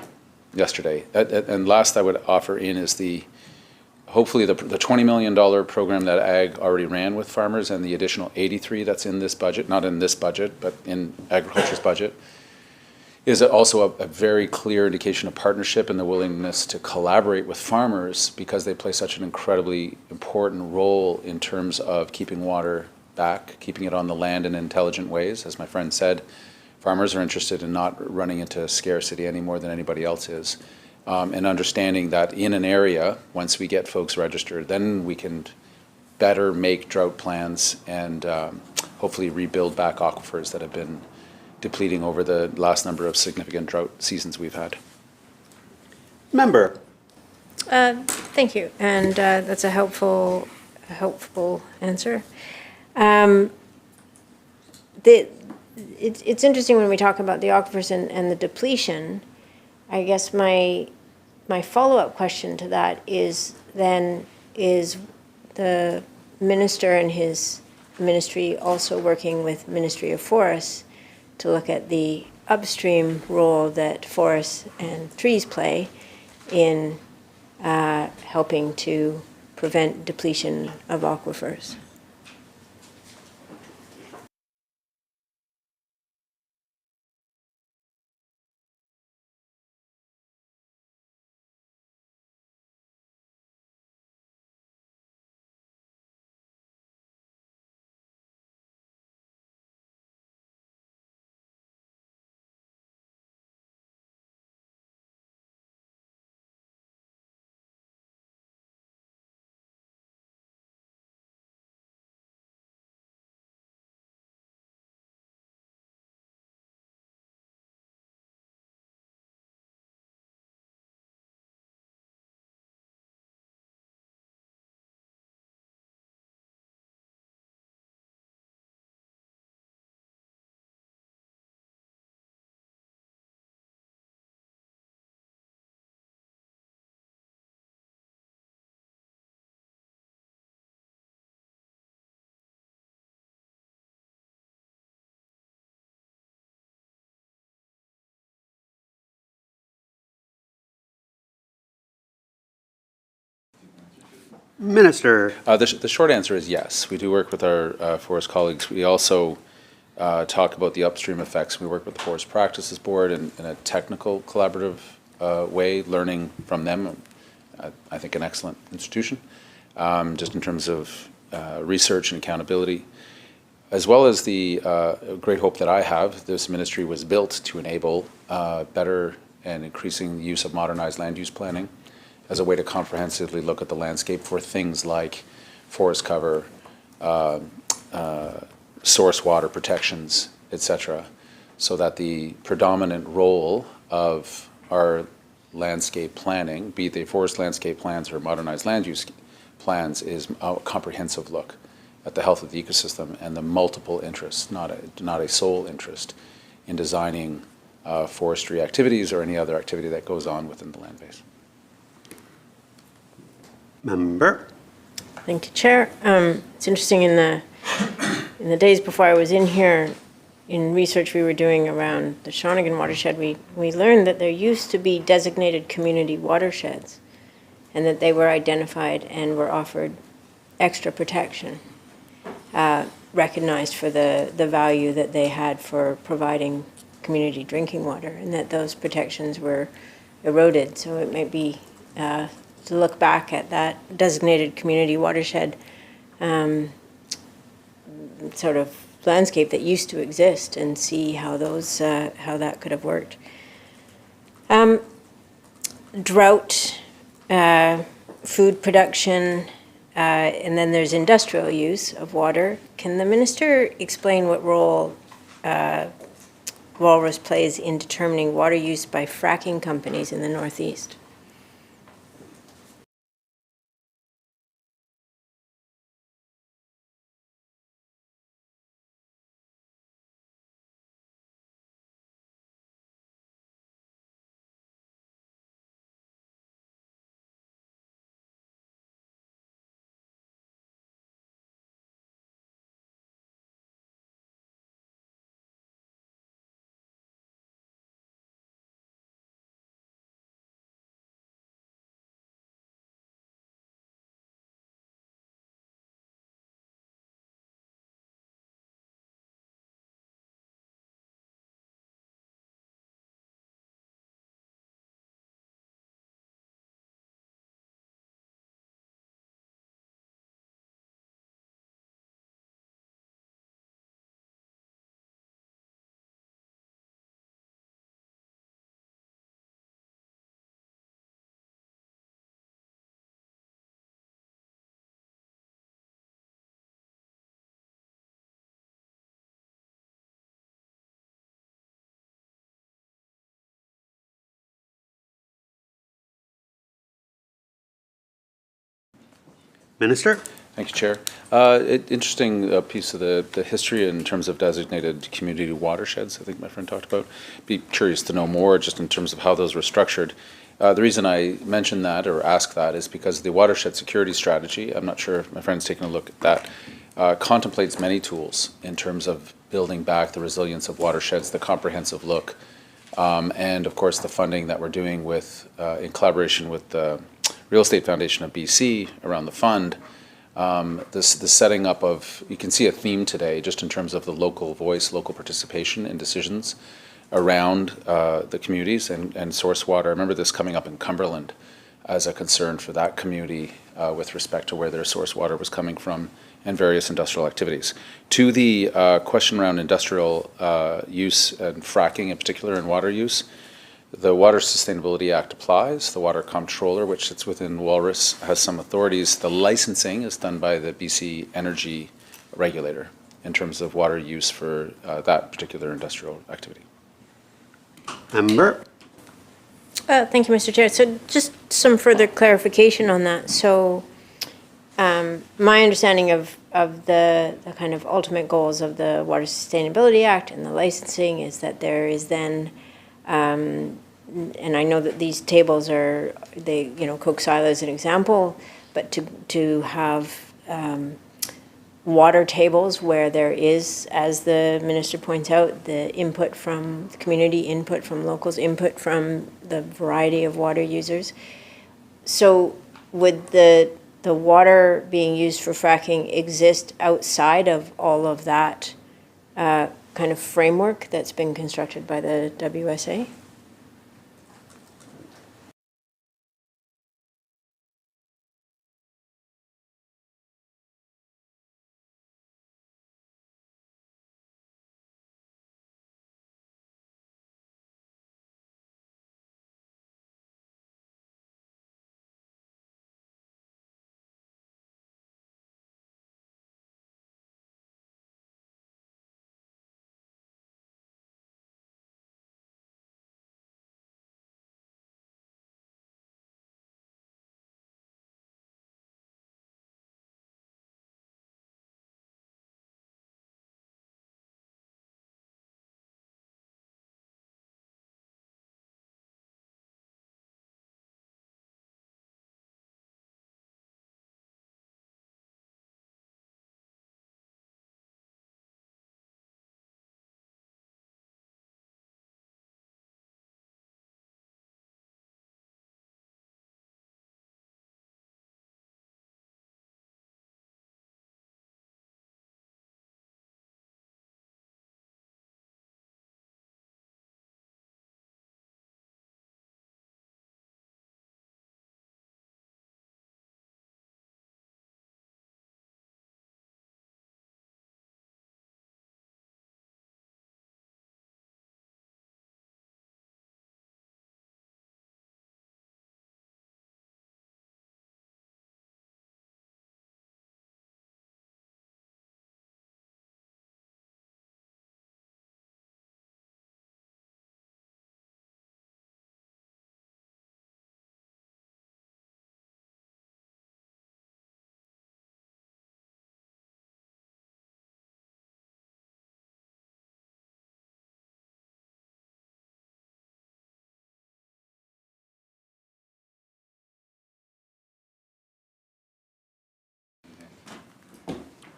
yesterday. And last I would offer in is hopefully the $20 million program that Ag already ran with farmers, and the additional 83 that's in this budget, not in this budget, but in agriculture's budget, is also a very clear indication of partnership and the willingness to collaborate with farmers because they play such an incredibly important role in terms of keeping water back, keeping it on the land in intelligent ways. As my friend said, farmers are interested in not running into scarcity any more than anybody else is. And understanding that in an area, once we get folks registered, then we can better make drought plans and hopefully rebuild back aquifers that have been depleting over the last number of significant drought seasons we've had. Member. Thank you, and that's a helpful answer. It's interesting when we talk about the aquifers and the depletion. I guess my follow-up question to that is the minister and his ministry also working with Ministry of Forests to look at the upstream role that forests and trees play in helping to prevent depletion of aquifers? Minister. The short answer is yes. We do work with our forest colleagues. We also talk about the upstream effects. We work with the Forest Practices Board in a technical collaborative way, learning from them. I think an excellent institution, just in terms of research and accountability, as well as the great hope that I have. This ministry was built to enable better and increasing the use of modernized land use planning as a way to comprehensively look at the landscape for things like forest cover, source water protections, etc., so that the predominant role of our landscape planning, be they forest landscape plans or modernized land use plans, is a comprehensive look at the health of the ecosystem and the multiple interests, not a sole interest, in designing forestry activities or any other activity that goes on within the land base. Member. Thank you, Chair. It's interesting, in the days before I was in here, in research we were doing around the Shawnigan watershed, we learned that there used to be designated community watersheds and that they were identified and were offered extra protection, recognized for the value that they had for providing community drinking water, and that those protections were eroded. So it might be to look back at that designated community watershed sort of landscape that used to exist and see how those how that could have worked. Drought, food production, and then there's industrial use of water. Can the minister explain what role Walrus plays in determining water use by fracking companies in the Northeast? Minister? Thank you, Chair. Interesting piece of the history in terms of designated community watersheds, I think my friend talked about. Be curious to know more just in terms of how those were structured. The reason I mention that or ask that is because the watershed security strategy, I'm not sure if my friend's taken a look at that, contemplates many tools in terms of building back the resilience of watersheds, the comprehensive look, and of course the funding that we're doing with, in collaboration with the Real Estate Foundation of BC around the fund. The setting up of, you can see a theme today just in terms of the local voice, local participation in decisions around the communities and source water. I remember this coming up in Cumberland as a concern for that community with respect to where their source water was coming from and various industrial activities. To the question around industrial use and fracking in particular and water use, the Water Sustainability Act applies. The Water Comptroller, which sits within Walrus, has some authorities. The licensing is done by the BC Energy Regulator in terms of water use for that particular industrial activity. Member? Thank you, Mr. Chair. So just some further clarification on that. So my understanding of the kind of ultimate goals of the Water Sustainability Act and the licensing is that there is then, and I know that these tables are, Coke Silo is an example, but to have water tables where there is, as the minister points out, the input from the community, input from locals, input from the variety of water users. So would the water being used for fracking exist outside of all of that kind of framework that's been constructed by the WSA?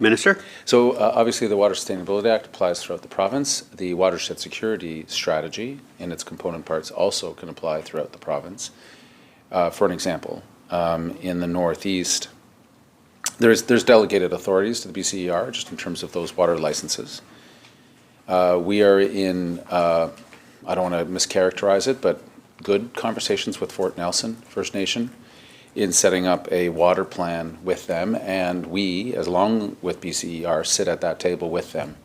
Minister? So obviously the Water Sustainability Act applies throughout the province. The watershed security strategy in its component parts also can apply throughout the province. For an example, in the Northeast, there's delegated authorities to the BCER just in terms of those water licenses. We are in, I don't want to mischaracterize it, but good conversations with Fort Nelson First Nation in setting up a water plan with them, and we, as along with BCER, sit at that table with them.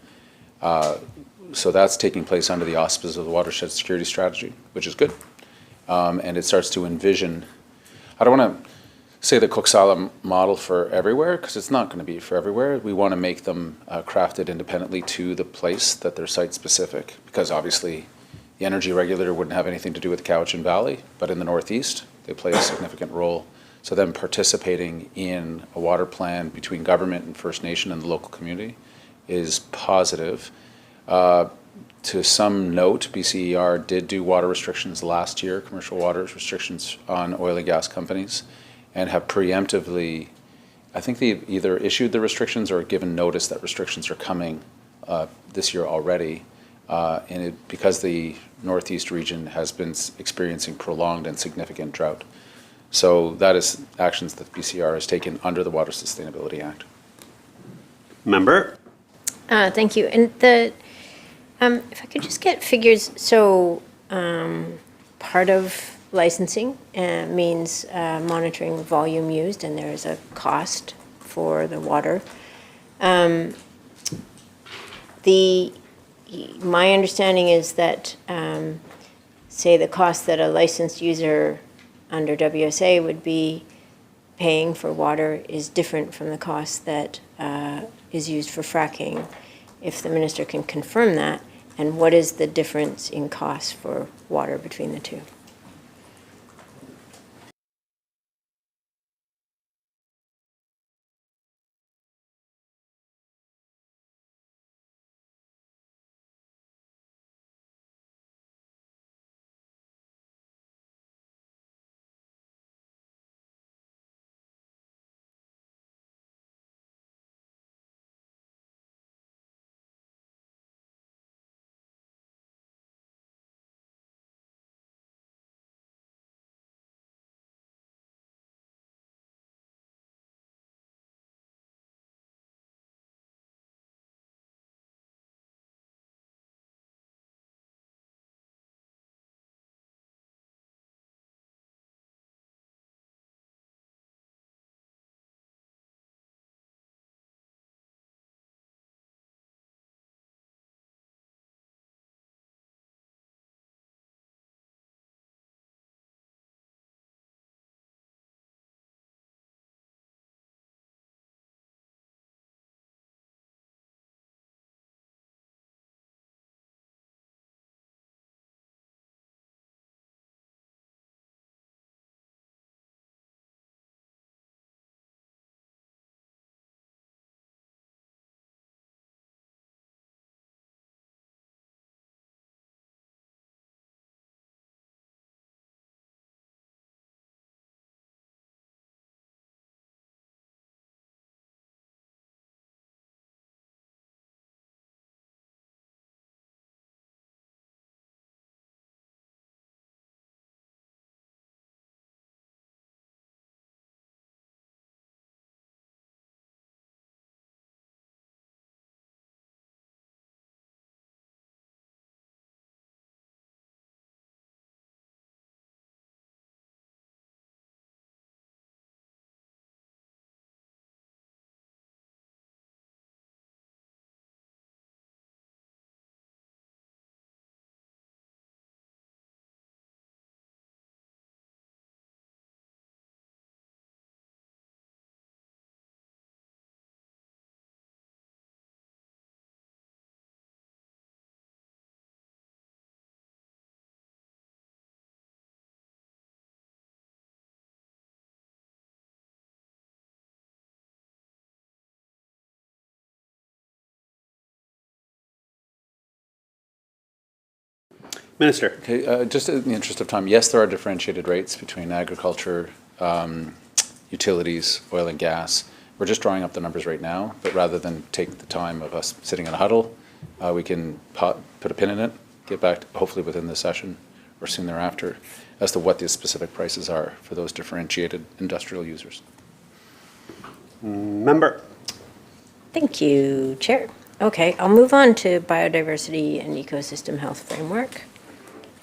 So that's taking place under the auspices of the Watershed Security Strategy, which is good. And it starts to envision, I don't want to say the Cook-Salem model for everywhere, because it's not going to be for everywhere. We want to make them crafted independently to the place that they're site-specific, because obviously the energy regulator wouldn't have anything to do with Cowichan Valley, but in the Northeast, they play a significant role So them participating in a water plan between government and First Nation and the local community is positive. To some note, BCER did do water restrictions last year, commercial water restrictions on oil and gas companies, and have preemptively, I think they either issued the restrictions or given notice that restrictions are coming this year already. Because the Northeast region has been experiencing prolonged and significant drought. So that is actions that BCR has taken under the Water Sustainability Act. Member? Thank you. And if I could just get figures, so part of licensing means monitoring volume used, and there is a cost for the water. My understanding is that, say, the cost that a licensed user under WSA would be paying for water is different from the cost that is used for fracking. If the minister can confirm that, and what is the difference in cost for water between the two? Minister? Okay, just in the interest of time, yes, there are differentiated rates between agriculture, utilities, oil and gas. We're just drawing up the numbers right now, but rather than take the time of us sitting in a huddle, we can put a pin in it, get back to, hopefully within the session or soon thereafter, as to what the specific prices are for those differentiated industrial users. Member? Thank you, Chair. Okay, I'll move on to biodiversity and ecosystem health framework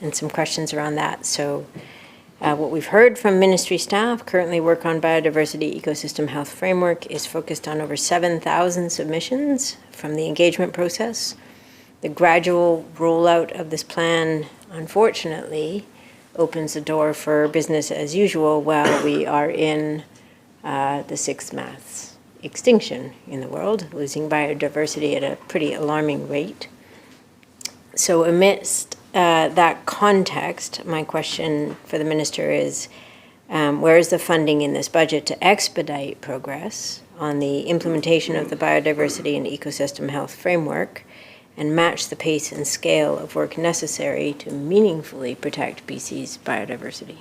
and some questions around that. So what we've heard from ministry staff currently work on biodiversity ecosystem health framework is focused on over 7,000 submissions from the engagement process. The gradual rollout of this plan, unfortunately, opens the door for business as usual while we are in the sixth mass extinction in the world, losing biodiversity at a pretty alarming rate. So amidst that context, my question for the minister is, Whereas the funding in this budget to expedite progress on the implementation of the biodiversity and ecosystem health framework and match the pace and scale of work necessary to meaningfully protect BC's biodiversity.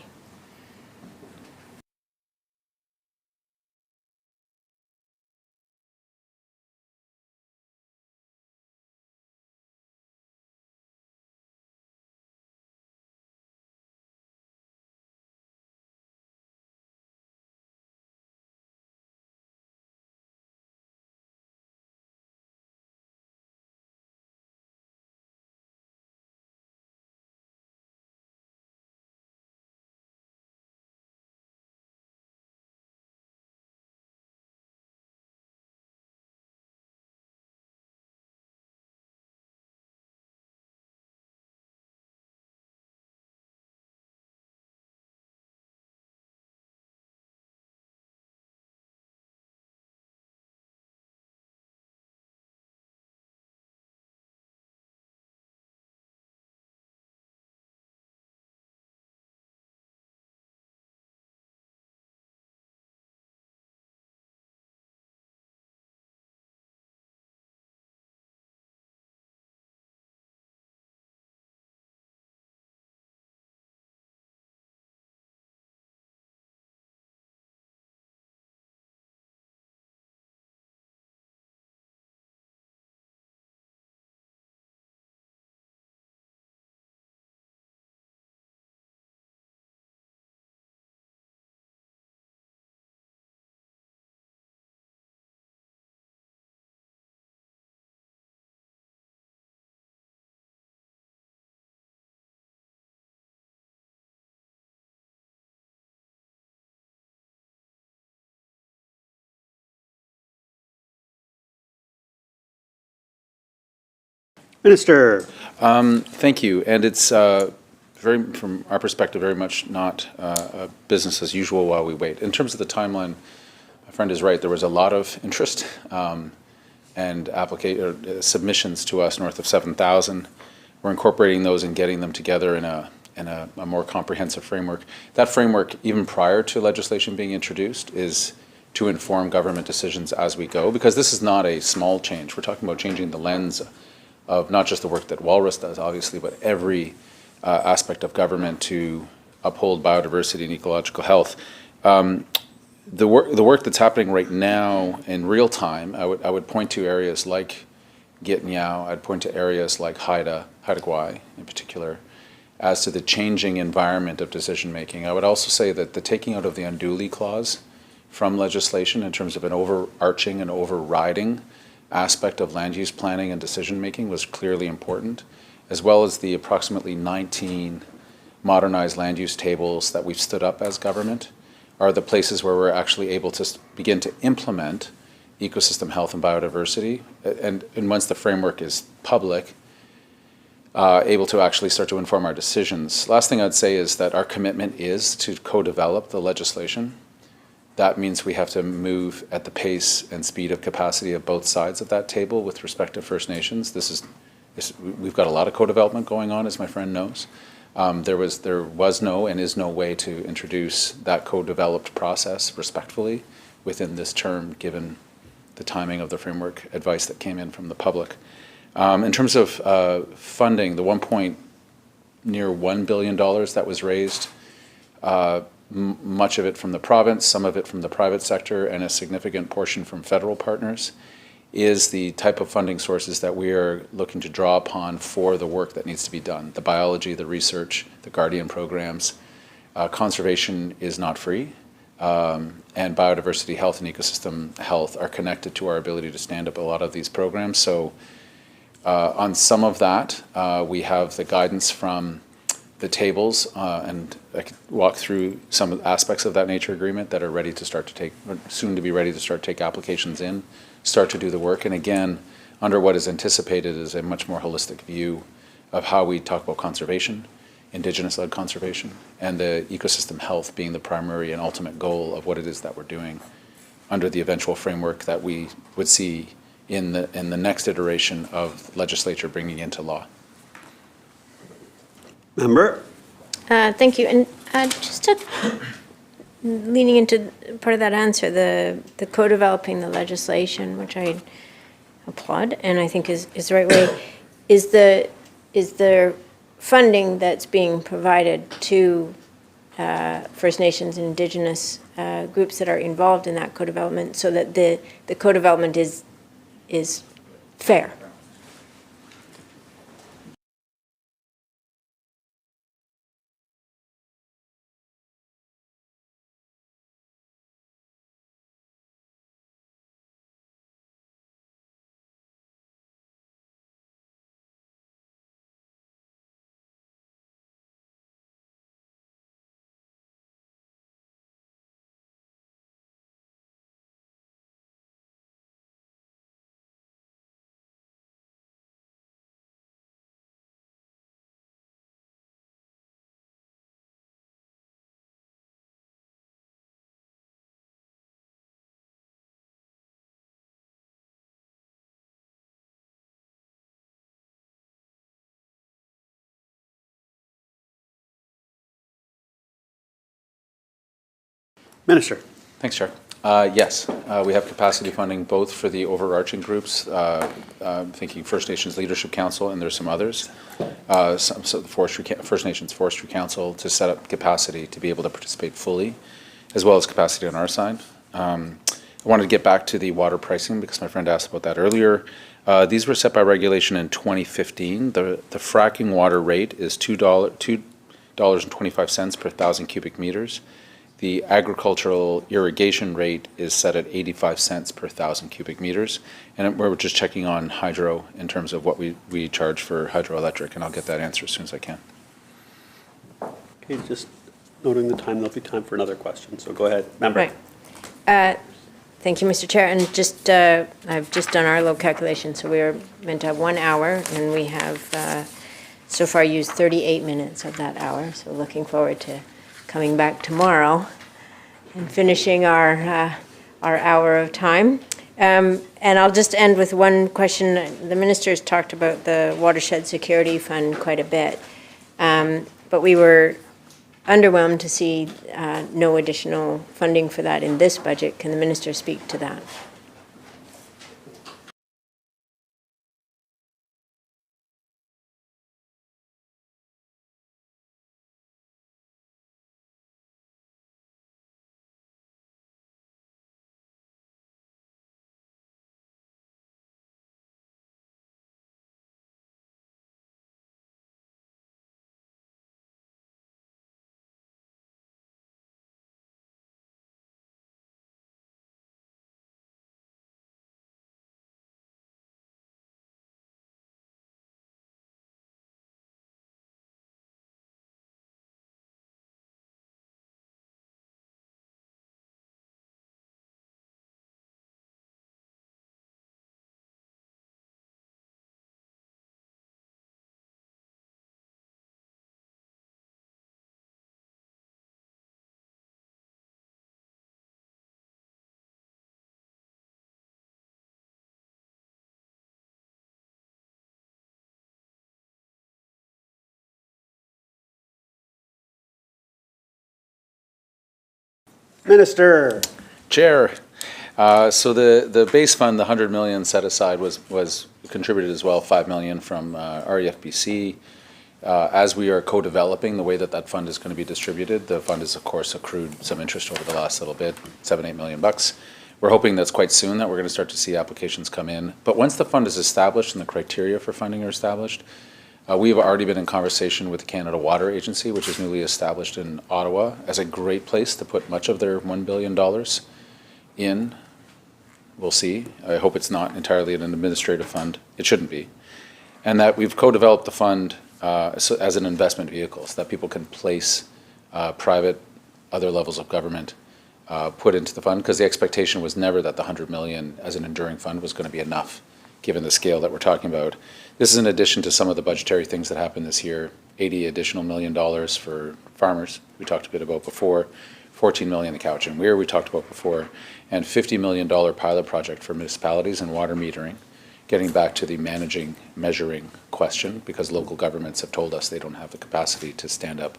Minister. Thank you. And it's very, from our perspective, very much not business as usual while we wait. In terms of the timeline, my friend is right. There was a lot of interest and submissions to us north of 7,000. We're incorporating those and getting them together in a more comprehensive framework. That framework, even prior to legislation being introduced, is to inform government decisions as we go, because this is not a small change. We're talking about changing the lens of not just the work that Walrus does, obviously, but every aspect of government to uphold biodiversity and ecological health. The work that's happening right now in real time, I would point to areas like Gitnyao. I'd point to areas like Haida Gwaii in particular, as to the changing environment of decision making. I would also say that the taking out of the unduly clause from legislation in terms of an overarching and overriding aspect of land use planning and decision making was clearly important, as well as the approximately 19 modernized land use tables that we've stood up as government are the places where we're actually able to begin to implement ecosystem health and biodiversity, and once the framework is public, able to actually start to inform our decisions. Last thing I'd say is that our commitment is to co-develop the legislation. That means we have to move at the pace and speed of capacity of both sides of that table with respect to First Nations. We've got a lot of co-development going on, as my friend knows. There was no and is no way to introduce that co-developed process respectfully within this term, given the timing of the framework advice that came in from the public. In terms of funding, the near $1 billion that was raised, much of it from the province, some of it from the private sector, and a significant portion from federal partners, is the type of funding sources that we are looking to draw upon for the work that needs to be done. The biology, the research, the Guardian programs. Conservation is not free, and biodiversity health and ecosystem health are connected to our ability to stand up a lot of these programs. So on some of that, we have the guidance from the tables, and I could walk through some aspects of that nature agreement that are ready to start to take, soon to be ready to start to take applications in, start to do the work. And again, under what is anticipated is a much more holistic view of how we talk about conservation, Indigenous-led conservation, and the ecosystem health being the primary and ultimate goal of what it is that we're doing under the eventual framework that we would see in the next iteration of legislature bringing into law. Member? Thank you. And just to leaning into part of that answer, the co-developing the legislation, which I applaud and I think is the right way, is the funding that's being provided to First Nations and Indigenous groups that are involved in that co-development, so that the co-development is fair. Minister. Thanks, Chair. Yes, we have capacity funding both for the overarching groups, I'm thinking First Nations Leadership Council, and there's some others, so the First Nations Forestry Council, to set up capacity to be able to participate fully, as well as capacity on our side. I wanted to get back to the water pricing because my friend asked about that earlier. These were set by regulation in 2015. The fracking water rate is $2.25 per 1,000 cubic meters. The agricultural irrigation rate is set at 85 cents per 1,000 cubic meters. And we're just checking on hydro in terms of what we charge for hydroelectric, and I'll get that answer as soon as I can. Okay, just noting the time, there'll be time for another question, so go ahead. Member. Right. Thank you, Mr. Chair. And just, I've just done our low calculation, so we are meant to have 1 hour, and we have so far used 38 minutes of that hour. So looking forward to coming back tomorrow and finishing our hour of time. And I'll just end with one question. The minister's talked about the Watershed Security Fund quite a bit, but we were underwhelmed to see no additional funding for that in this budget. Can the minister speak to that? Minister. Chair, so the base fund, the 100 million set aside was contributed as well, 5 million from REFBC. As we are co-developing the way that fund is going to be distributed, the fund has of course accrued some interest over the last little bit, $7-8 million bucks. We're hoping that's quite soon that we're going to start to see applications come in. But once the fund is established and the criteria for funding are established, we've already been in conversation with the Canada Water Agency, which is newly established in Ottawa, as a great place to put much of their $1 billion in. We'll see. I hope it's not entirely an administrative fund. It shouldn't be. And that we've co-developed the fund as an investment vehicle so that people can place private, other levels of government put into the fund, because the expectation was never that the 100 million as an enduring fund was going to be enough, given the scale that we're talking about. This is in addition to some of the budgetary things that happened this year, $80 additional million for farmers, we talked a bit about before, 14 million the Couch and Weir we talked about before, and $50 million pilot project for municipalities and water metering, getting back to the measuring question, because local governments have told us they don't have the capacity to stand up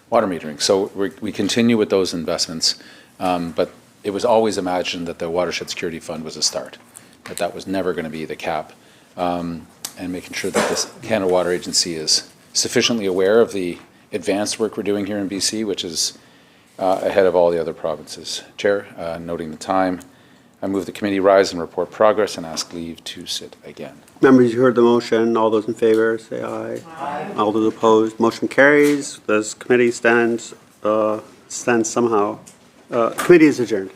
water metering. So we continue with those investments, but it was always imagined that the Watershed Security Fund was a start, that that was never going to be the cap, and making sure that this Canada Water Agency is sufficiently aware of the advanced work we're doing here in BC, which is ahead of all the other provinces. Chair, noting the time, I move the committee rise and report progress and ask leave to sit again. Members, you heard the motion. All those in favor, say aye. Aye. All those opposed, motion carries. This committee stands somehow. Committee is adjourned.